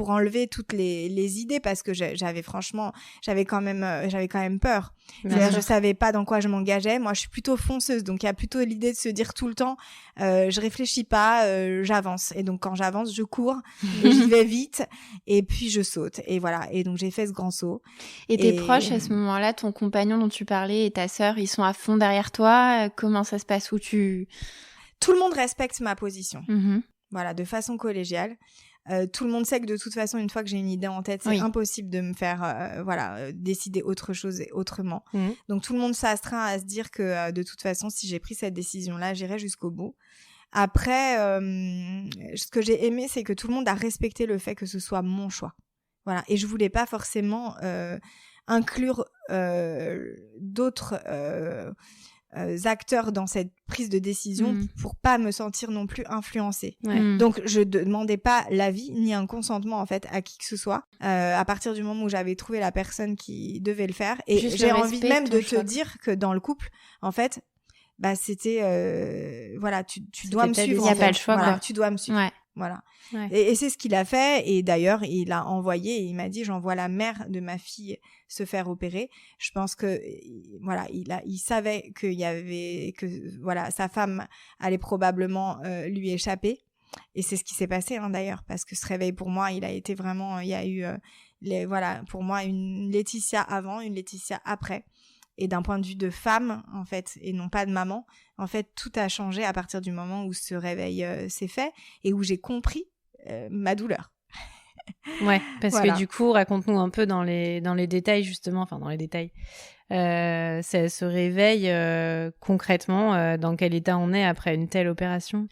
enlever toutes les idées, parce que j'avais quand même peur. Je savais pas dans quoi je m'engageais. Moi, je suis plutôt fonceuse, donc il y a plutôt l'idée de se dire tout le temps, je réfléchis pas, j'avance. Et donc quand j'avance, je cours, et j'y vais vite, et puis je saute. Et voilà. Et donc j'ai fait ce grand saut. Et tes proches à ce moment-là, ton compagnon dont tu parlais et ta sœur, ils sont à fond derrière toi. Comment ça se passe? Tout le monde respecte ma position. Voilà, de façon collégiale. Tout le monde sait que de toute façon, une fois que j'ai une idée en tête, c'est impossible de me faire décider autre chose et autrement. Donc tout le monde s'astreint à se dire que de toute façon, si j'ai pris cette décision-là, j'irai jusqu'au bout. Après, ce que j'ai aimé, c'est que tout le monde a respecté le fait que ce soit mon choix. Voilà, et je voulais pas forcément inclure d'autres acteurs dans cette prise de décision pour pas me sentir non plus influencée. Donc je demandais pas l'avis ni un consentement en fait à qui que ce soit à partir du moment où j'avais trouvé la personne qui devait le faire. Et juste j'ai envie même de te dire que dans le couple, en fait, bah c'était voilà, tu dois me suivre. Il y a pas le choix, voilà, quoi. tu dois me suivre. Voilà. Ouais. Et c'est ce qu'il a fait. Et d'ailleurs, il a envoyé et il m'a dit, j'envoie la mère de ma fille se faire opérer. Je pense que, voilà, il savait que sa femme allait probablement lui échapper. Et c'est ce qui s'est passé, hein, d'ailleurs, parce que ce réveil pour moi, il a été vraiment, il y a eu, pour moi, une Laetitia avant, une Laetitia après. Et d'un point de vue de femme, en fait, et non pas de maman, en fait, tout a changé à partir du moment où ce réveil s'est fait et où j'ai compris ma douleur. Ouais, parce que du coup, raconte-nous un peu dans les détails, justement, enfin dans les détails. Ce réveil, concrètement, dans quel état on est après une telle opération?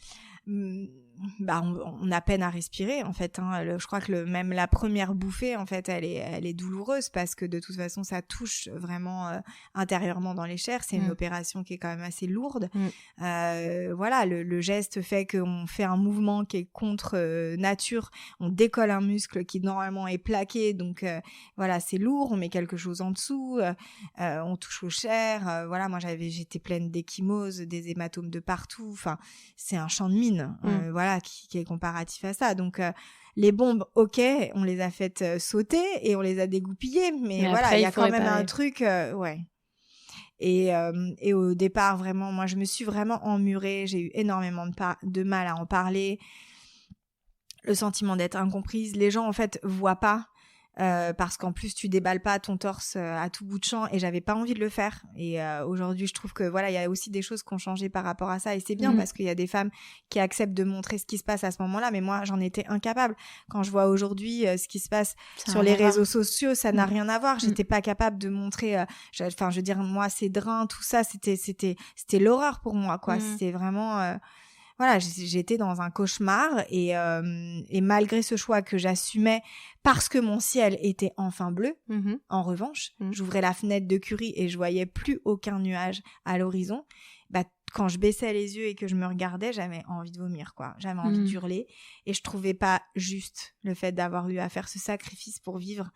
On a peine à respirer en fait, hein. Je crois que même la première bouffée en fait elle est douloureuse parce que de toute façon ça touche vraiment intérieurement dans les chairs. C'est une opération qui est quand même assez lourde. Voilà, le geste fait qu'on fait un mouvement qui est contre nature. On décolle un muscle qui normalement est plaqué, donc voilà, c'est lourd. On met quelque chose en dessous, on touche aux chairs. Voilà, moi j'étais pleine d'échymoses, des hématomes de partout. Enfin, c'est un champ de mine. Voilà, qui est comparatif à ça. Donc les bombes, ok, on les a faites sauter et on les a dégoupillées, mais voilà, il y a quand même un truc, Et au départ, vraiment, moi, je me suis vraiment emmurée. J'ai eu énormément de mal à en parler. Le sentiment d'être incomprise. Les gens, en fait, voient pas. Parce qu'en plus tu déballes pas ton torse à tout bout de champ et j'avais pas envie de le faire et aujourd'hui je trouve que voilà, il y a aussi des choses qui ont changé par rapport à ça et c'est bien parce qu'il y a des femmes qui acceptent de montrer ce qui se passe à ce moment-là, mais moi j'en étais incapable. Quand je vois aujourd'hui ce qui se passe sur les réseaux sociaux, ça n'a rien à voir. J'étais pas capable de montrer je veux dire, moi ces drains, tout ça, c'était l'horreur pour moi, quoi. C'était vraiment voilà, j'étais dans un cauchemar et malgré ce choix que j'assumais parce que mon ciel était enfin bleu, en revanche, j'ouvrais la fenêtre de Curie et je voyais plus aucun nuage à l'horizon. Bah, quand je baissais les yeux et que je me regardais, j'avais envie de vomir, quoi. J'avais envie d'hurler et je trouvais pas juste le fait d'avoir eu à faire ce sacrifice pour vivre.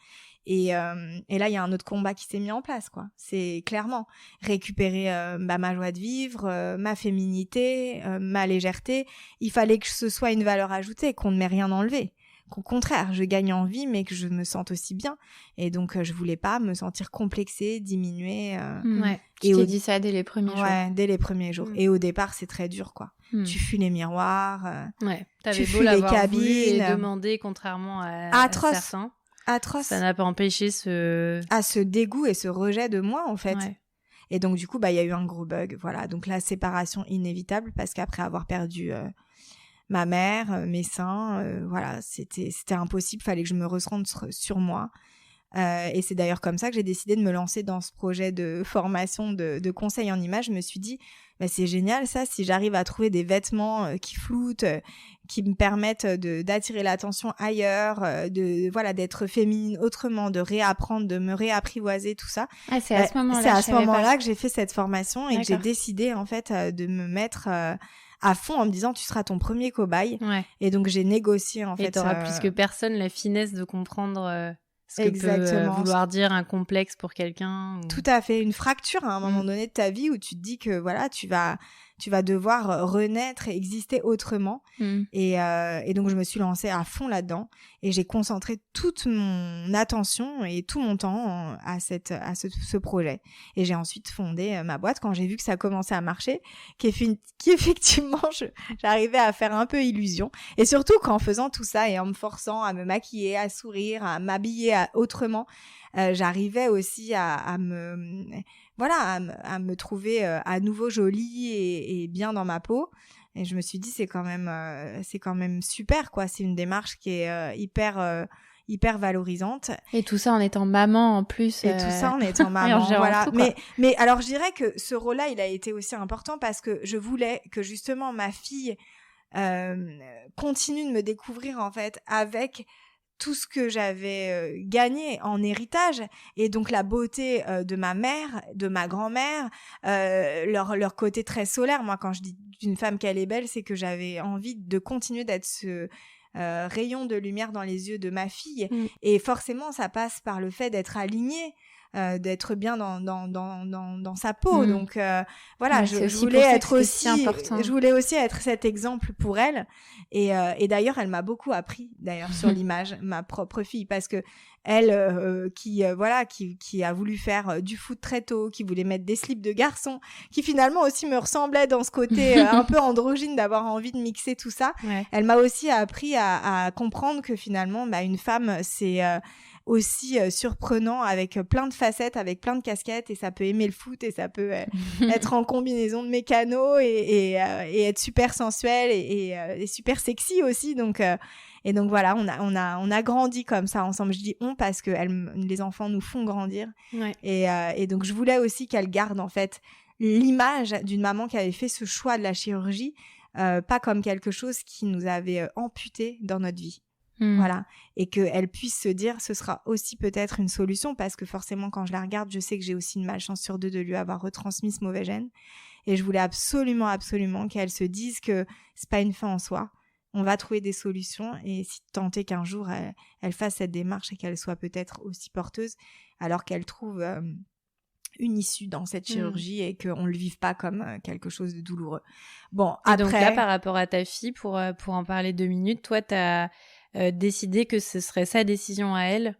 Et là, il y a un autre combat qui s'est mis en place, quoi. C'est clairement récupérer ma joie de vivre, ma féminité, ma légèreté. Il fallait que ce soit une valeur ajoutée, qu'on ne m'ait rien enlevé. Qu'au contraire, je gagne en vie, mais que je me sente aussi bien. Et donc, je voulais pas me sentir complexée, diminuée. Ouais. Tu t'es dit ça dès les premiers jours. Ouais, dès les premiers jours. Et au départ, c'est très dur, quoi. Tu fuis les miroirs, t'avais tu beau fuis les l'avoir cabines. voulu et demandé, contrairement à certains. Atroce. Ça n'a pas empêché ce dégoût et ce rejet de moi, en fait. Ouais. Et donc, du coup, il y a eu un gros bug. Voilà. Donc, la séparation inévitable, parce qu'après avoir perdu ma mère, mes seins, voilà, c'était impossible. Fallait que je me recentre sur moi. Et c'est d'ailleurs comme ça que j'ai décidé de me lancer dans ce projet de formation de conseil en images. Je me suis dit, c'est génial ça, si j'arrive à trouver des vêtements qui floutent, qui me permettent d'attirer l'attention ailleurs, d'être féminine autrement, de réapprendre, de me réapprivoiser, tout ça. Ah, c'est à ce moment-là. C'est à ce moment-là que j'ai fait cette formation et que j'ai décidé en fait de me mettre à fond en me disant tu seras ton premier cobaye. Ouais. Et donc j'ai négocié en fait. Et t'auras plus que personne la finesse de comprendre ce que exactement. peut vouloir dire un complexe pour quelqu'un. Tout à fait, une fracture à un moment donné de ta vie où tu te dis que voilà, tu vas devoir renaître et exister autrement. Et donc je me suis lancée à fond là-dedans et j'ai concentré toute mon attention et tout mon temps à ce projet. Et j'ai ensuite fondé ma boîte quand j'ai vu que ça commençait à marcher, qu'effectivement j'arrivais à faire un peu illusion. Et surtout qu'en faisant tout ça et en me forçant à me maquiller, à sourire, à m'habiller autrement, j'arrivais aussi à me trouver à nouveau jolie et bien dans ma peau. Et je me suis dit c'est quand même super, quoi. C'est une démarche qui est hyper valorisante. Et tout ça en étant maman en plus. Et tout ça en étant maman, voilà. Tout, mais alors je dirais que ce rôle-là, il a été aussi important parce que je voulais que justement ma fille continue de me découvrir en fait avec tout ce que j'avais gagné en héritage et donc la beauté de ma mère, de ma grand-mère, leur côté très solaire. Moi, quand je dis d'une femme qu'elle est belle, c'est que j'avais envie de continuer d'être ce rayon de lumière dans les yeux de ma fille. Et forcément, ça passe par le fait d'être alignée, d'être bien dans sa peau. Donc voilà, je voulais être aussi important. Je voulais aussi être cet exemple pour elle. Et d'ailleurs, elle m'a beaucoup appris d'ailleurs sur l'image, ma propre fille, parce que elle qui a voulu faire du foot très tôt, qui voulait mettre des slips de garçon, qui finalement aussi me ressemblait dans ce côté un peu androgyne d'avoir envie de mixer tout ça. Ouais. Elle m'a aussi appris à comprendre que finalement une femme c'est aussi surprenant, avec plein de facettes, avec plein de casquettes, et ça peut aimer le foot et ça peut être en combinaison de mécano et être super sensuel et super sexy aussi. Donc voilà, on a grandi comme ça ensemble. Je dis on parce que les enfants nous font grandir. Ouais. Et donc je voulais aussi qu'elle garde en fait l'image d'une maman qui avait fait ce choix de la chirurgie, pas comme quelque chose qui nous avait amputé dans notre vie. Voilà, et qu'elle puisse se dire ce sera aussi peut-être une solution, parce que forcément quand je la regarde, je sais que j'ai aussi une malchance sur 2 de lui avoir retransmis ce mauvais gène, et je voulais absolument qu'elle se dise que c'est pas une fin en soi, on va trouver des solutions, et si tant est qu'un jour elle fasse cette démarche et qu'elle soit peut-être aussi porteuse, alors qu'elle trouve une issue dans cette chirurgie et qu'on le vive pas comme quelque chose de douloureux. Bon, et après... donc là, par rapport à ta fille, pour en parler 2 minutes, toi t'as décidé que ce serait sa décision à elle,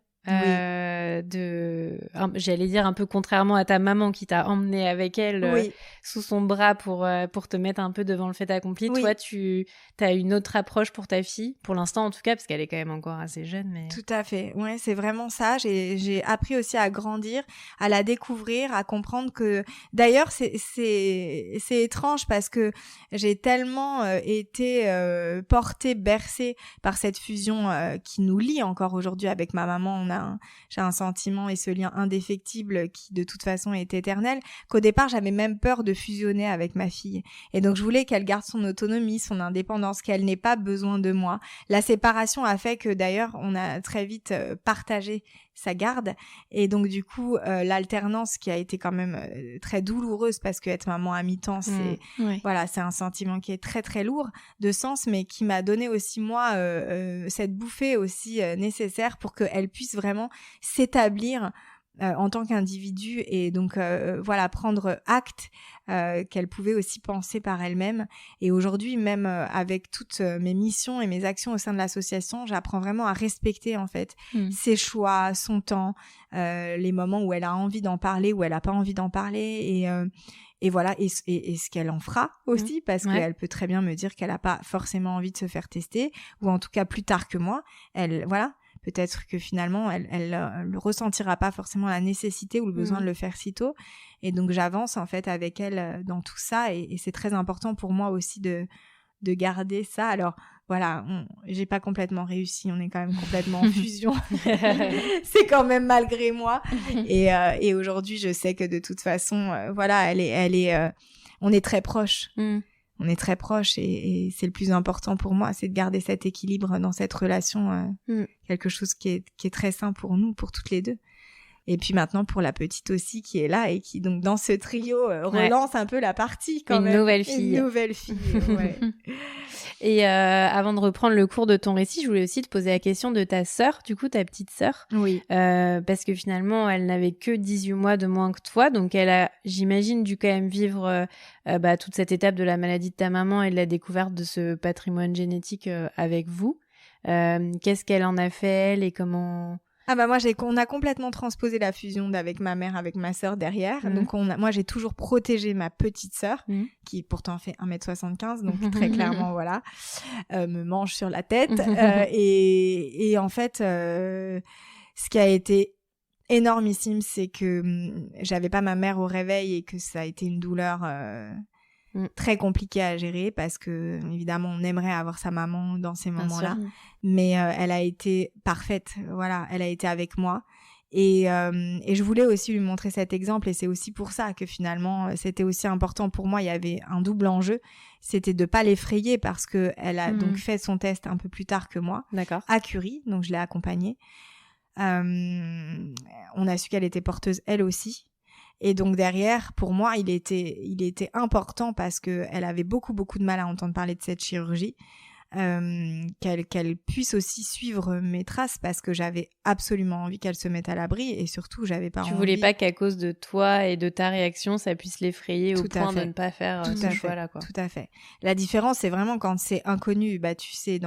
j'allais dire un peu contrairement à ta maman qui t'a emmené avec elle sous son bras pour te mettre un peu devant le fait accompli. Toi, tu as une autre approche pour ta fille, pour l'instant en tout cas, parce qu'elle est quand même encore assez jeune. Mais... Tout à fait, ouais, c'est vraiment ça. J'ai appris aussi à grandir, à la découvrir, à comprendre que... D'ailleurs, c'est étrange parce que j'ai tellement été portée, bercée par cette fusion qui nous lie encore aujourd'hui avec ma maman. J'ai un sentiment et ce lien indéfectible qui de toute façon est éternel, qu'au départ j'avais même peur de fusionner avec ma fille, et donc je voulais qu'elle garde son autonomie, son indépendance, qu'elle n'ait pas besoin de moi. La séparation a fait que d'ailleurs on a très vite partagé sa garde. Et donc du coup, l'alternance qui a été quand même très douloureuse parce que être maman à mi-temps, c'est voilà, c'est un sentiment qui est très très lourd de sens, mais qui m'a donné aussi moi cette bouffée aussi nécessaire pour qu'elle puisse vraiment s'établir en tant qu'individu et donc voilà, prendre acte qu'elle pouvait aussi penser par elle-même. Et aujourd'hui, même avec toutes mes missions et mes actions au sein de l'association, j'apprends vraiment à respecter en fait ses choix, son temps, les moments où elle a envie d'en parler, où elle a pas envie d'en parler, et voilà, et ce qu'elle en fera aussi, parce qu'elle peut très bien me dire qu'elle a pas forcément envie de se faire tester, ou en tout cas plus tard que moi, elle voilà. Peut-être que finalement, elle ne ressentira pas forcément la nécessité ou le besoin de le faire si tôt. Et donc, j'avance en fait avec elle dans tout ça. Et c'est très important pour moi aussi de garder ça. Alors, voilà, j'ai pas complètement réussi. On est quand même complètement en fusion. C'est quand même malgré moi. Et aujourd'hui, je sais que de toute façon, voilà, on est très proches. On est très proches et c'est le plus important pour moi, c'est de garder cet équilibre dans cette relation, quelque chose qui est très sain pour nous, pour toutes les deux. Et puis maintenant pour la petite aussi qui est là et qui donc dans ce trio relance un peu la partie quand même. Une nouvelle fille, ouais. Et avant de reprendre le cours de ton récit, je voulais aussi te poser la question de ta sœur, du coup ta petite sœur. Oui. Parce que finalement, elle n'avait que 18 mois de moins que toi, donc elle a, j'imagine, dû quand même vivre toute cette étape de la maladie de ta maman et de la découverte de ce patrimoine génétique avec vous. Qu'est-ce qu'elle en a fait, elle, et comment... Ah bah moi on a complètement transposé la fusion avec ma mère avec ma sœur derrière. Donc moi j'ai toujours protégé ma petite sœur qui pourtant fait 1m75 donc très clairement voilà me mange sur la tête et en fait ce qui a été énormissime c'est que j'avais pas ma mère au réveil et que ça a été une douleur très compliqué à gérer parce que évidemment on aimerait avoir sa maman dans ces moments-là, mais elle a été parfaite, voilà, elle a été avec moi et je voulais aussi lui montrer cet exemple et c'est aussi pour ça que finalement c'était aussi important pour moi. Il y avait un double enjeu, c'était de pas l'effrayer parce que elle a donc fait son test un peu plus tard que moi, à Curie, donc je l'ai accompagnée. On a su qu'elle était porteuse elle aussi. Et donc derrière, pour moi, il était important parce que elle avait beaucoup de mal à entendre parler de cette chirurgie, qu'elle puisse aussi suivre mes traces parce que j'avais absolument envie qu'elle se mette à l'abri et surtout j'avais pas envie. Tu voulais pas qu'à cause de toi et de ta réaction, ça puisse l'effrayer au point de ne pas faire ce choix-là, quoi. Tout à fait. La différence, c'est vraiment quand c'est inconnu, bah tu sais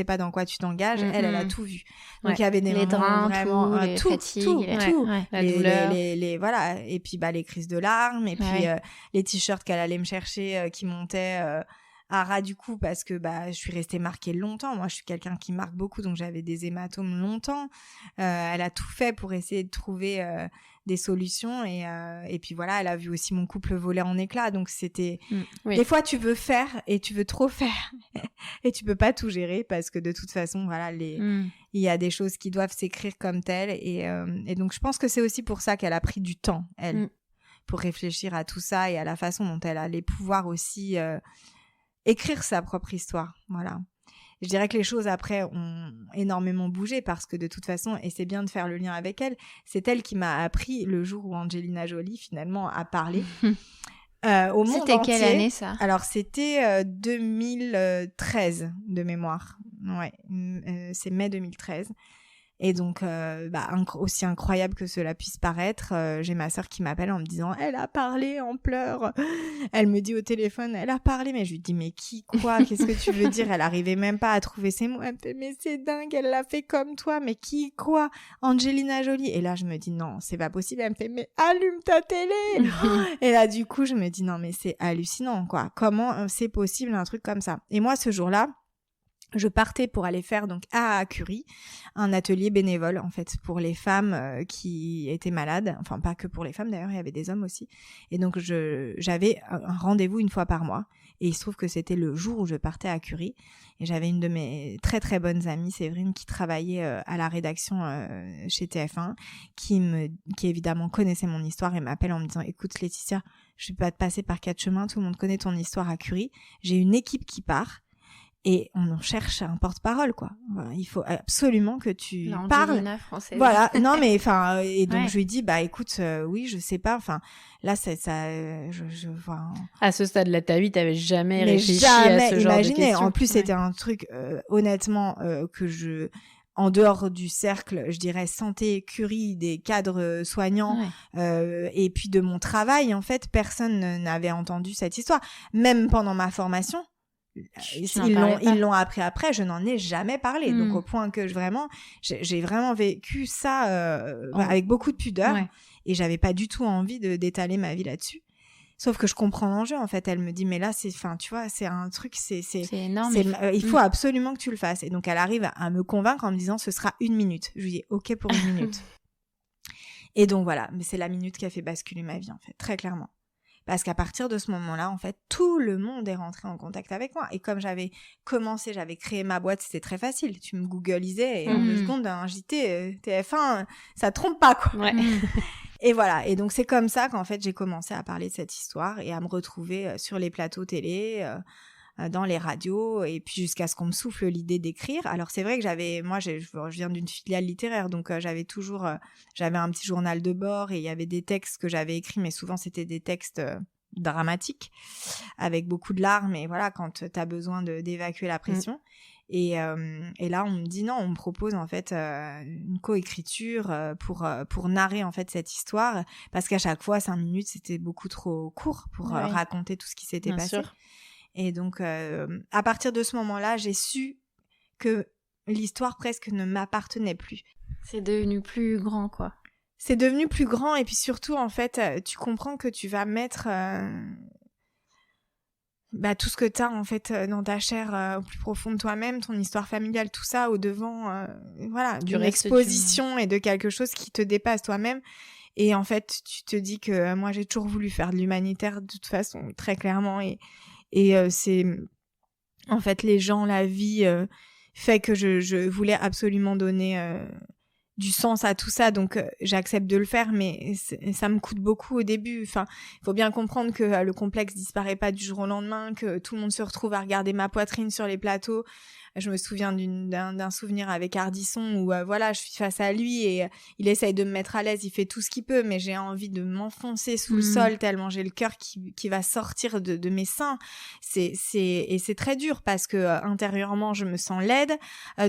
pas dans quoi tu t'engages. Elle a tout vu. Donc il y avait des les moments drains, vraiment les fatigues, tout. La douleur, les voilà. Et puis bah les crises de larmes et puis les t-shirts qu'elle allait me chercher qui montaient. À ras du coup parce que bah je suis restée marquée longtemps. Moi je suis quelqu'un qui marque beaucoup donc j'avais des hématomes longtemps. Elle a tout fait pour essayer de trouver des solutions et puis voilà, elle a vu aussi mon couple voler en éclats donc c'était des fois tu veux faire et tu veux trop faire et tu peux pas tout gérer parce que de toute façon voilà il y a des choses qui doivent s'écrire comme telles et donc je pense que c'est aussi pour ça qu'elle a pris du temps elle pour réfléchir à tout ça et à la façon dont elle allait pouvoir aussi écrire sa propre histoire, voilà. Je dirais que les choses après ont énormément bougé parce que de toute façon, et c'est bien de faire le lien avec elle, c'est elle qui m'a appris le jour où Angelina Jolie finalement a parlé au monde entier. C'était quelle année ça ? Alors c'était 2013 de mémoire, c'est mai 2013. Et donc, aussi incroyable que cela puisse paraître, j'ai ma sœur qui m'appelle en me disant « Elle a parlé en pleurs !» Elle me dit au téléphone « Elle a parlé !» Mais je lui dis « Mais qui, quoi ? Qu'est-ce que tu veux dire ?» Elle arrivait même pas à trouver ses mots. Elle me fait « Mais c'est dingue, elle l'a fait comme toi. Mais qui, quoi ? Angelina Jolie !» Et là, je me dis « Non, c'est pas possible. » Elle me fait « Mais allume ta télé !» Et là, du coup, je me dis « Non, mais c'est hallucinant, quoi. Comment c'est possible un truc comme ça ?» Et moi, ce jour-là, je partais pour aller faire donc à Curie un atelier bénévole en fait pour les femmes qui étaient malades, enfin pas que pour les femmes d'ailleurs, il y avait des hommes aussi. Et donc j'avais un rendez-vous une fois par mois et il se trouve que c'était le jour où je partais à Curie et j'avais une de mes très très bonnes amies, Séverine, qui travaillait à la rédaction chez TF1, qui évidemment connaissait mon histoire et m'appelle en me disant écoute Laetitia, je vais pas te passer par quatre chemins, tout le monde connaît ton histoire à Curie, j'ai une équipe qui part. Et on en cherche un porte-parole, quoi. Voilà, il faut absolument que tu parles. L'Angelina française. Voilà. Non, mais enfin, et donc Ouais. je lui dis, bah écoute, oui, je sais pas. Enfin, là, ça, enfin, À ce stade-là de ta vie, t'avais jamais mais réfléchi jamais à ce genre de imaginé. questions. En plus, Ouais. c'était un truc, honnêtement, que en dehors du cercle, je dirais santé, curie, des cadres soignants, Ouais. et puis de mon travail, en fait, personne n'avait entendu cette histoire. Même pendant ma formation. Ils l'ont appris après, je n'en ai jamais parlé. Donc au point que j'ai vraiment vécu ça avec beaucoup de pudeur, et j'avais pas du tout envie d'étaler ma vie là-dessus. Sauf que je comprends l'enjeu, en fait. Elle me dit, mais là, tu vois, c'est un truc, c'est énorme. il faut absolument que tu le fasses. Et donc elle arrive à me convaincre en me disant, ce sera 1 minute. Je lui dis, ok pour 1 minute. Et donc voilà, mais c'est la minute qui a fait basculer ma vie, en fait, très clairement. Parce qu'à partir de ce moment-là, en fait, tout le monde est rentré en contact avec moi. Et comme j'avais créé ma boîte, c'était très facile. Tu me googlisais et en 2 secondes, un JT, TF1, ça te trompe pas, quoi. Ouais. Et voilà. Et donc, c'est comme ça qu'en fait, j'ai commencé à parler de cette histoire et à me retrouver sur les plateaux télé, dans les radios, et puis jusqu'à ce qu'on me souffle l'idée d'écrire. Alors c'est vrai que je viens d'une filiale littéraire, donc j'avais un petit journal de bord, et il y avait des textes que j'avais écrits, mais souvent c'était des textes dramatiques avec beaucoup de larmes, et voilà, quand t'as besoin d'évacuer la pression. Et là on me dit non, on me propose en fait une coécriture pour narrer en fait cette histoire, parce qu'à chaque fois 5 minutes c'était beaucoup trop court pour raconter tout ce qui s'était passé. Sûr. Et donc, à partir de ce moment-là, j'ai su que l'histoire presque ne m'appartenait plus. C'est devenu plus grand, quoi. C'est devenu plus grand, et puis surtout, en fait, tu comprends que tu vas mettre tout ce que t'as, en fait, dans ta chair, au plus profond de toi-même, ton histoire familiale, tout ça, au devant, d'une exposition et de quelque chose qui te dépasse toi-même. Et en fait, tu te dis que moi, j'ai toujours voulu faire de l'humanitaire, de toute façon, très clairement, et c'est en fait les gens, la vie fait que je voulais absolument donner du sens à tout ça, donc j'accepte de le faire, mais ça me coûte beaucoup au début. Enfin, il faut bien comprendre que le complexe disparaît pas du jour au lendemain, que tout le monde se retrouve à regarder ma poitrine sur les plateaux. Je me souviens d'un souvenir avec Ardisson où je suis face à lui et il essaye de me mettre à l'aise, il fait tout ce qu'il peut, mais j'ai envie de m'enfoncer sous le sol tellement j'ai le cœur qui va sortir de mes seins. Et c'est très dur parce que intérieurement je me sens laide,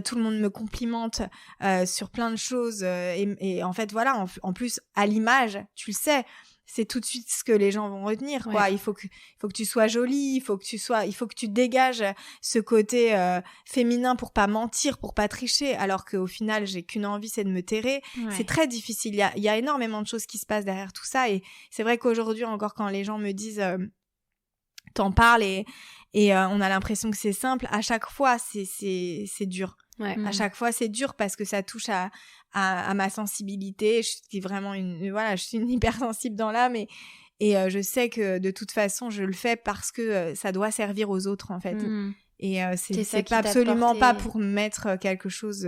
tout le monde me complimente sur plein de choses, et en fait voilà, en plus à l'image, tu le sais, c'est tout de suite ce que les gens vont retenir, quoi. Il faut que tu sois jolie, il faut que tu dégages ce côté féminin pour pas mentir, pour pas tricher, alors qu'au final j'ai qu'une envie, c'est de me terrer. C'est très difficile, il y a énormément de choses qui se passent derrière tout ça, et c'est vrai qu'aujourd'hui encore, quand les gens me disent t'en parles et on a l'impression que c'est simple, à chaque fois c'est dur. À chaque fois c'est dur parce que ça touche à ma sensibilité. Je suis vraiment je suis une hypersensible dans l'âme, et je sais que de toute façon je le fais parce que ça doit servir aux autres, en fait. Et c'est pas absolument pas pour mettre quelque chose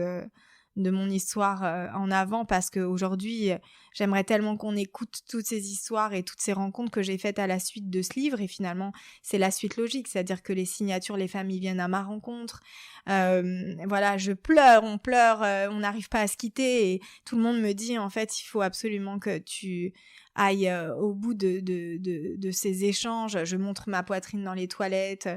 de mon histoire en avant, parce qu'aujourd'hui j'aimerais tellement qu'on écoute toutes ces histoires et toutes ces rencontres que j'ai faites à la suite de ce livre, et finalement c'est la suite logique, c'est-à-dire que les signatures, les familles viennent à ma rencontre, je pleure, on pleure, on n'arrive pas à se quitter, et tout le monde me dit en fait il faut absolument que tu aille au bout de ces échanges. Je montre ma poitrine dans les toilettes,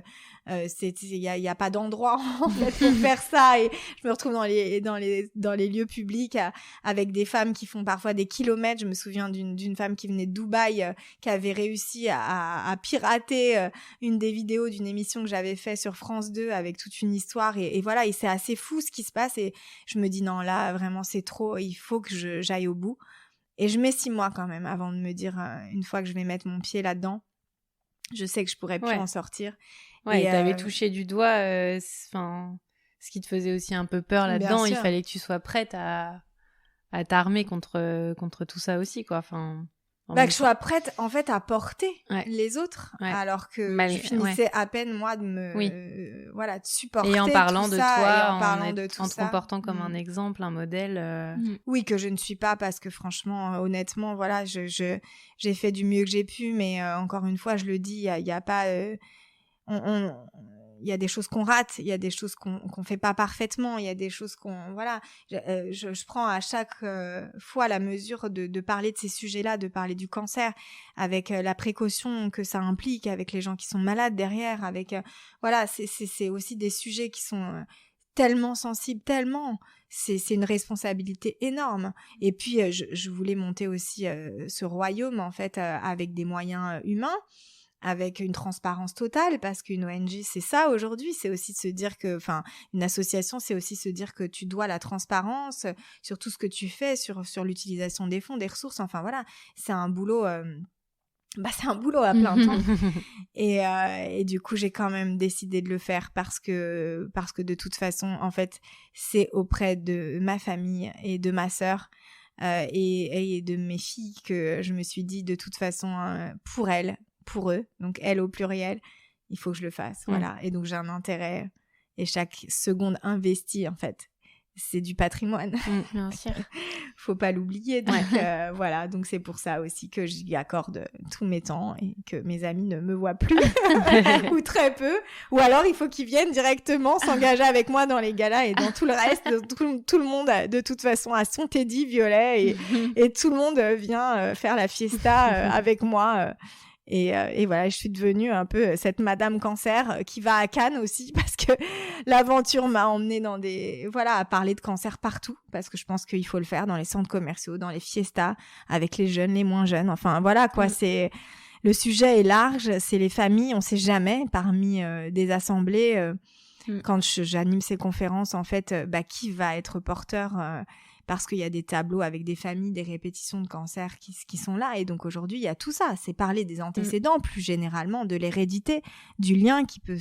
il y a pas d'endroit en fait pour faire ça, et je me retrouve dans les lieux publics avec des femmes qui font parfois des kilomètres. Je me souviens d'une femme qui venait de Dubaï, qui avait réussi à pirater une des vidéos d'une émission que j'avais fait sur France 2 avec toute une histoire, et voilà, et c'est assez fou ce qui se passe, et je me dis non, là vraiment c'est trop, il faut que j'aille au bout. Et je mets 6 mois quand même avant de me dire, une fois que je vais mettre mon pied là-dedans, je sais que je pourrais plus en sortir. Ouais, et t'avais touché du doigt ce qui te faisait aussi un peu peur là-dedans. Il fallait que tu sois prête à t'armer contre tout ça aussi, quoi. Que je sois prête, en fait, à porter les autres, alors que je finissais à peine, moi, de de supporter et en parlant tout de ça, toi, en te comportant comme un exemple, un modèle. Oui, que je ne suis pas, parce que franchement, honnêtement, voilà, j'ai fait du mieux que j'ai pu, mais encore une fois, je le dis, il y a pas... y a des choses qu'on rate, il y a des choses qu'on fait pas parfaitement, il y a des choses voilà. Je prends à chaque fois la mesure de parler de ces sujets-là, de parler du cancer avec la précaution que ça implique, avec les gens qui sont malades derrière, avec voilà, c'est aussi des sujets qui sont tellement sensibles, tellement. C'est une responsabilité énorme. Et puis, je voulais monter aussi ce royaume, en fait, avec des moyens humains, avec une transparence totale, parce qu'une ONG, c'est ça aujourd'hui, c'est aussi se dire que, enfin, une association, c'est aussi se dire que tu dois la transparence sur tout ce que tu fais, sur l'utilisation des fonds, des ressources, enfin voilà, c'est un boulot... c'est un boulot à plein temps. Et du coup, j'ai quand même décidé de le faire parce que de toute façon, en fait, c'est auprès de ma famille et de ma sœur et de mes filles que je me suis dit de toute façon, pour elles, pour eux, donc elles au pluriel, il faut que je le fasse. Voilà. Et donc, j'ai un intérêt et chaque seconde investie, en fait, c'est du patrimoine. Bien sûr. Faut pas l'oublier. Donc, voilà. Donc, c'est pour ça aussi que j'y accorde tous mes temps et que mes amis ne me voient plus ou très peu. Ou alors, il faut qu'ils viennent directement s'engager avec moi dans les galas et dans tout le reste. Tout le monde, de toute façon, a son Teddy violet et tout le monde vient faire la fiesta avec moi. Et voilà, je suis devenue un peu cette Madame Cancer qui va à Cannes aussi parce que l'aventure m'a emmenée à parler de cancer partout parce que je pense qu'il faut le faire dans les centres commerciaux, dans les fiestas, avec les jeunes, les moins jeunes. Enfin, voilà quoi, le sujet est large, c'est les familles, on sait jamais parmi des assemblées quand j'anime ces conférences en fait, qui va être porteur parce qu'il y a des tableaux avec des familles, des répétitions de cancer qui sont là. Et donc aujourd'hui, il y a tout ça. C'est parler des antécédents, plus généralement, de l'hérédité, du lien qui peut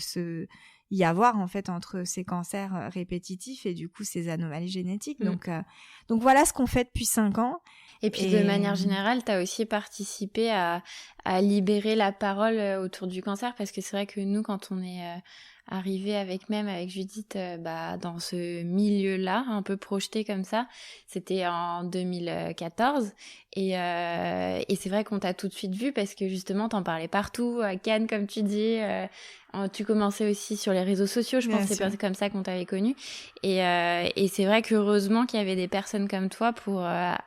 y avoir en fait entre ces cancers répétitifs et du coup ces anomalies génétiques. Donc voilà ce qu'on fait depuis 5 ans. Et puis de manière générale, tu as aussi participé à libérer la parole autour du cancer parce que c'est vrai que nous, quand on est arrivé avec Judith dans ce milieu-là, un peu projeté comme ça, c'était en 2014 et c'est vrai qu'on t'a tout de suite vu parce que justement t'en parlais partout, à Cannes comme tu dis, tu commençais aussi sur les réseaux sociaux, je pense que c'est comme ça qu'on t'avait connu et c'est vrai qu'heureusement qu'il y avait des personnes comme toi pour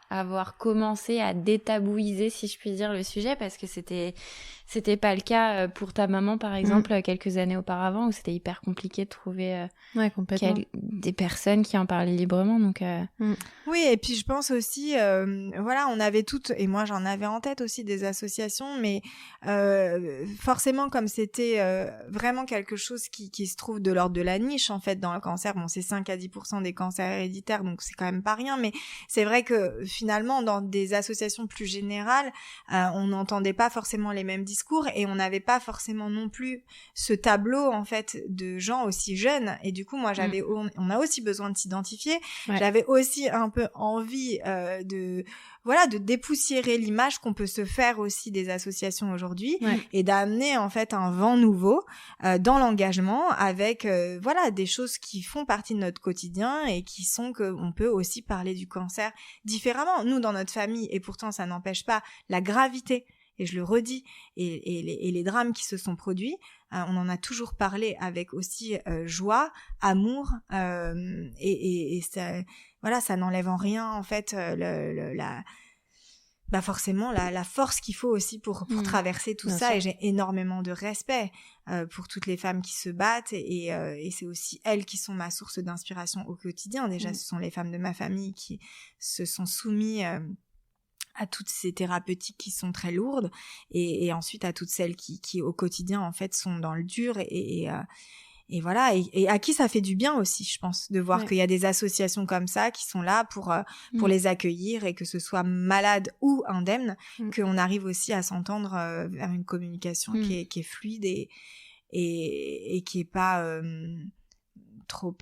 avoir commencé à détabouiser, si je puis dire, le sujet parce que c'était pas le cas pour ta maman par exemple quelques années auparavant où c'était hyper compliqué de trouver des personnes qui en parlaient librement donc Oui, et puis je pense aussi on avait toutes et moi j'en avais en tête aussi des associations mais forcément comme c'était vraiment quelque chose qui se trouve de l'ordre de la niche en fait dans le cancer, bon c'est 5 à 10% des cancers héréditaires donc c'est quand même pas rien mais c'est vrai que finalement dans des associations plus générales on n'entendait pas forcément les mêmes discours et on n'avait pas forcément non plus ce tableau en fait de gens aussi jeunes et du coup moi on a aussi besoin de s'identifier. J'avais aussi un peu envie de dépoussiérer l'image qu'on peut se faire aussi des associations aujourd'hui et d'amener en fait un vent nouveau dans l'engagement avec des choses qui font partie de notre quotidien et qui sont qu'on peut aussi parler du cancer différemment. Nous dans notre famille et pourtant ça n'empêche pas la gravité et je le redis, et les drames qui se sont produits, on en a toujours parlé avec aussi joie, amour, et ça n'enlève en rien en fait forcément la force qu'il faut aussi pour traverser tout ça. Et j'ai énormément de respect pour toutes les femmes qui se battent et c'est aussi elles qui sont ma source d'inspiration au quotidien. Déjà, ce sont les femmes de ma famille qui se sont soumises à toutes ces thérapeutiques qui sont très lourdes et ensuite à toutes celles qui au quotidien en fait sont dans le dur et voilà et à qui ça fait du bien aussi je pense de voir qu'il y a des associations comme ça qui sont là pour les accueillir et que ce soit malade ou indemne qu'on arrive aussi à s'entendre vers une communication qui est fluide et qui est pas trop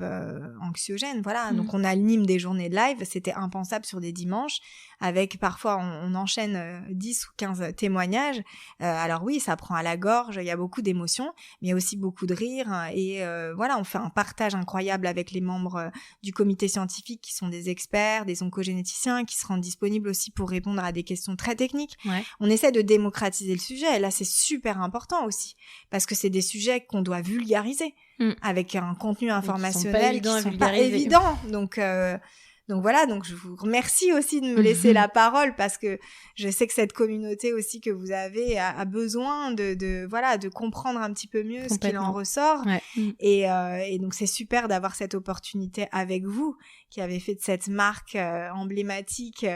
anxiogène, voilà. Donc on anime des journées de live, c'était impensable sur des dimanches, avec parfois on enchaîne 10 ou 15 témoignages. Alors oui, ça prend à la gorge, il y a beaucoup d'émotions, mais il y a aussi beaucoup de rire et on fait un partage incroyable avec les membres du comité scientifique qui sont des experts, des oncogénéticiens qui se rendent disponibles aussi pour répondre à des questions très techniques. On essaie de démocratiser le sujet et là c'est super important aussi parce que c'est des sujets qu'on doit vulgariser. avec un contenu informationnel qui sont pas évidents. Donc voilà, donc je vous remercie aussi de me laisser la parole parce que je sais que cette communauté aussi que vous avez a besoin de comprendre un petit peu mieux ce qu'il en ressort. Ouais. Et donc c'est super d'avoir cette opportunité avec vous qui avez fait de cette marque emblématique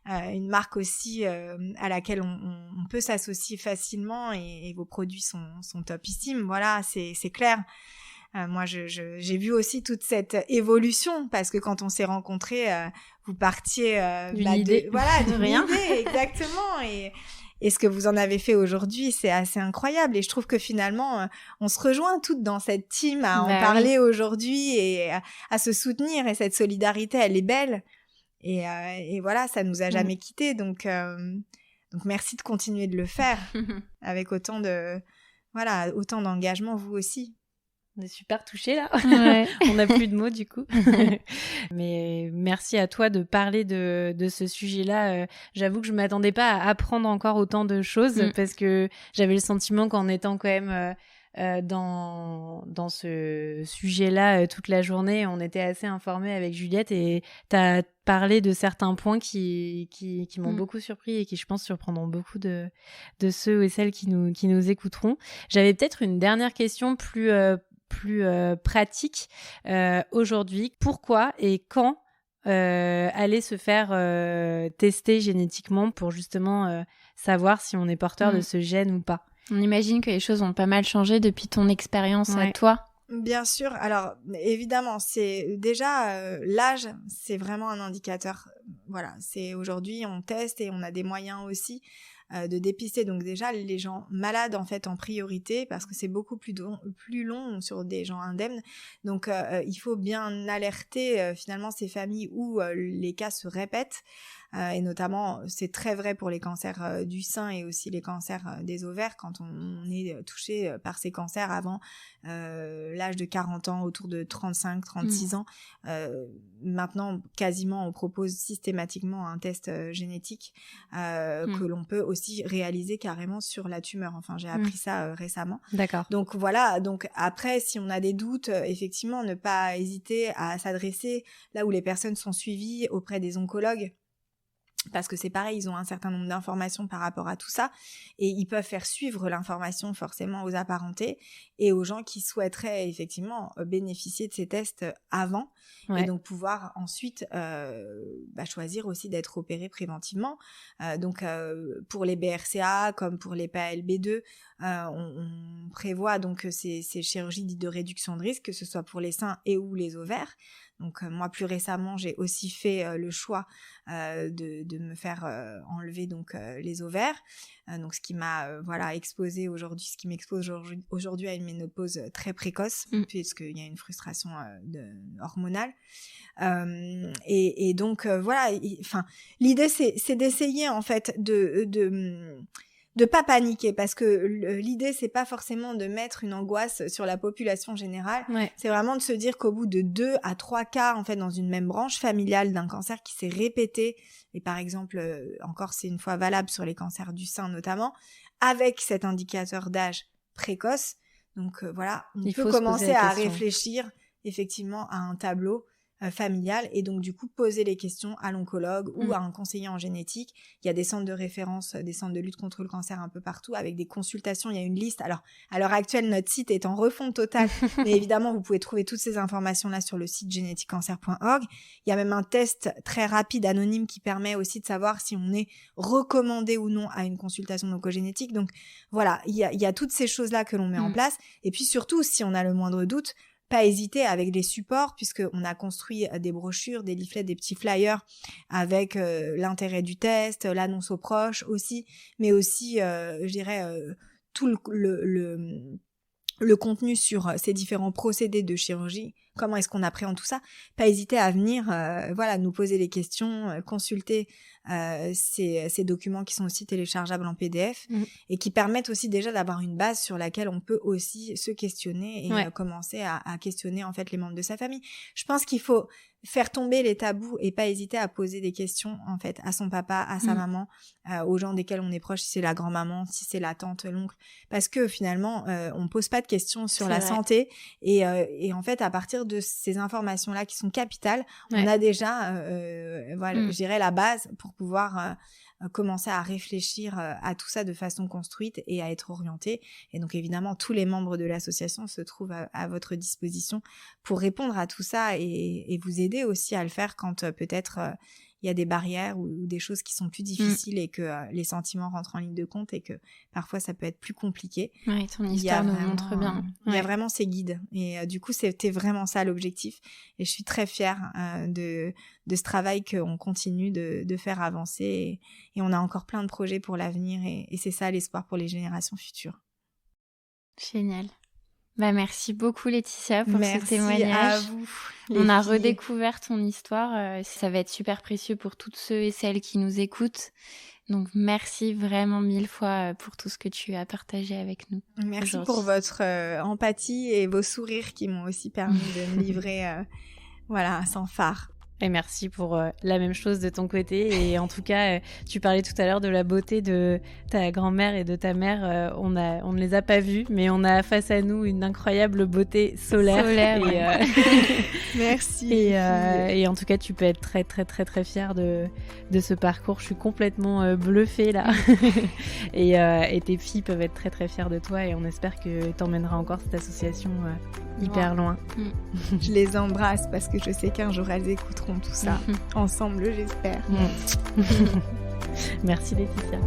une marque aussi à laquelle on peut s'associer facilement et vos produits sont topissimes. Voilà, c'est clair. Moi, j'ai vu aussi toute cette évolution parce que quand on s'est rencontrés, vous partiez d'une idée, d'une rien, exactement. Et ce que vous en avez fait aujourd'hui, c'est assez incroyable. Et je trouve que finalement, on se rejoint toutes dans cette team à en parler aujourd'hui et à se soutenir. Et cette solidarité, elle est belle. Et voilà, ça nous a jamais quittés. Donc merci de continuer de le faire avec autant d'engagement, vous aussi. On est super touchés là. Ouais. On n'a plus de mots du coup. Mais merci à toi de parler de ce sujet-là. J'avoue que je m'attendais pas à apprendre encore autant de choses parce que j'avais le sentiment qu'en étant quand même dans ce sujet-là toute la journée, on était assez informés avec Juliette et t'as parlé de certains points qui m'ont beaucoup surpris et qui, je pense, surprendront beaucoup de ceux et celles qui nous écouteront. J'avais peut-être une dernière question plus pratique aujourd'hui. Pourquoi et quand aller se faire tester génétiquement pour justement savoir si on est porteur de ce gène ou pas? On imagine que les choses ont pas mal changé depuis ton expérience à toi. Bien sûr. Alors, évidemment, c'est déjà l'âge, c'est vraiment un indicateur. Voilà, c'est aujourd'hui on teste et on a des moyens aussi de dépister. Donc déjà les gens malades en fait en priorité parce que c'est beaucoup plus long sur des gens indemnes. Donc il faut bien alerter finalement ces familles où les cas se répètent. Et notamment, c'est très vrai pour les cancers du sein et aussi les cancers des ovaires quand on est touché par ces cancers avant l'âge de 40 ans, autour de 35, 36 ans. Maintenant, quasiment, on propose systématiquement un test génétique que l'on peut aussi réaliser carrément sur la tumeur. Enfin, j'ai appris ça récemment. D'accord. Donc voilà, donc après, si on a des doutes, effectivement, ne pas hésiter à s'adresser là où les personnes sont suivies auprès des oncologues. Parce que c'est pareil, ils ont un certain nombre d'informations par rapport à tout ça et ils peuvent faire suivre l'information forcément aux apparentés et aux gens qui souhaiteraient effectivement bénéficier de ces tests avant et donc pouvoir ensuite choisir aussi d'être opéré préventivement. Donc pour les BRCA comme pour les PALB2, on prévoit donc ces chirurgies dites de réduction de risque, que ce soit pour les seins et ou les ovaires. Donc moi plus récemment j'ai aussi fait le choix de me faire enlever donc les ovaires, donc ce qui m'a exposé aujourd'hui, ce qui m'expose aujourd'hui à une ménopause très précoce puisqu'il y a une frustration hormonale et donc l'idée c'est d'essayer en fait de pas paniquer parce que l'idée c'est pas forcément de mettre une angoisse sur la population générale, c'est vraiment de se dire qu'au bout de 2 à 3 cas en fait dans une même branche familiale d'un cancer qui s'est répété et par exemple encore c'est une fois valable sur les cancers du sein notamment avec cet indicateur d'âge précoce, donc on peut commencer à réfléchir effectivement à un tableau familiale et donc du coup poser les questions à l'oncologue ou à un conseiller en génétique. Il y a des centres de référence, des centres de lutte contre le cancer un peu partout avec des consultations, il y a une liste. Alors à l'heure actuelle notre site est en refonte totale mais évidemment vous pouvez trouver toutes ces informations là sur le site génétiquecancer.org. Il y a même un test très rapide anonyme qui permet aussi de savoir si on est recommandé ou non à une consultation oncogénétique. Donc voilà, il y a toutes ces choses là que l'on met en place et puis surtout si on a le moindre doute, pas hésiter avec les supports puisqu'on a construit des brochures, des leaflets, des petits flyers avec l'intérêt du test, l'annonce aux proches aussi, mais aussi, tout le contenu sur ces différents procédés de chirurgie comment est-ce qu'on appréhende tout ça, pas hésiter à venir nous poser des questions, consulter ces documents qui sont aussi téléchargeables en PDF et qui permettent aussi déjà d'avoir une base sur laquelle on peut aussi se questionner et commencer à questionner en fait les membres de sa famille. Je pense qu'il faut faire tomber les tabous et pas hésiter à poser des questions en fait à son papa, à sa maman, aux gens desquels on est proche, si c'est la grand-maman, si c'est la tante, l'oncle, parce que finalement on pose pas de questions sur la santé et en fait à partir de ces informations là qui sont capitales, on a déjà je dirais la base pour pouvoir commencer à réfléchir à tout ça de façon construite et à être orienté. Et donc évidemment tous les membres de l'association se trouvent à votre disposition pour répondre à tout ça et vous aider aussi à le faire quand peut-être il y a des barrières ou des choses qui sont plus difficiles et que les sentiments rentrent en ligne de compte et que parfois ça peut être plus compliqué. Ouais, ton histoire nous montre bien. Il y a vraiment ces guides et du coup c'était vraiment ça l'objectif et je suis très fière de ce travail qu'on continue de faire avancer et on a encore plein de projets pour l'avenir et c'est ça l'espoir pour les générations futures. Génial. Merci beaucoup Laetitia pour ce témoignage. Merci à vous. On a redécouvert ton histoire. Ça va être super précieux pour toutes ceux et celles qui nous écoutent. Donc merci vraiment 1000 fois pour tout ce que tu as partagé avec nous. Merci pour votre empathie et vos sourires qui m'ont aussi permis de me livrer sans phare. Et merci pour la même chose de ton côté. Et en tout cas, tu parlais tout à l'heure de la beauté de ta grand-mère et de ta mère. On ne les a pas vues, mais on a face à nous une incroyable beauté solaire. Merci. Et en tout cas, tu peux être très, très, très, très fière de ce parcours. Je suis complètement bluffée là. et tes filles peuvent être très, très fières de toi. Et on espère que t'emmèneras encore cette association hyper loin. Je les embrasse parce que je sais qu'un jour elles écouteront tout ça ensemble, j'espère. Merci Laetitia.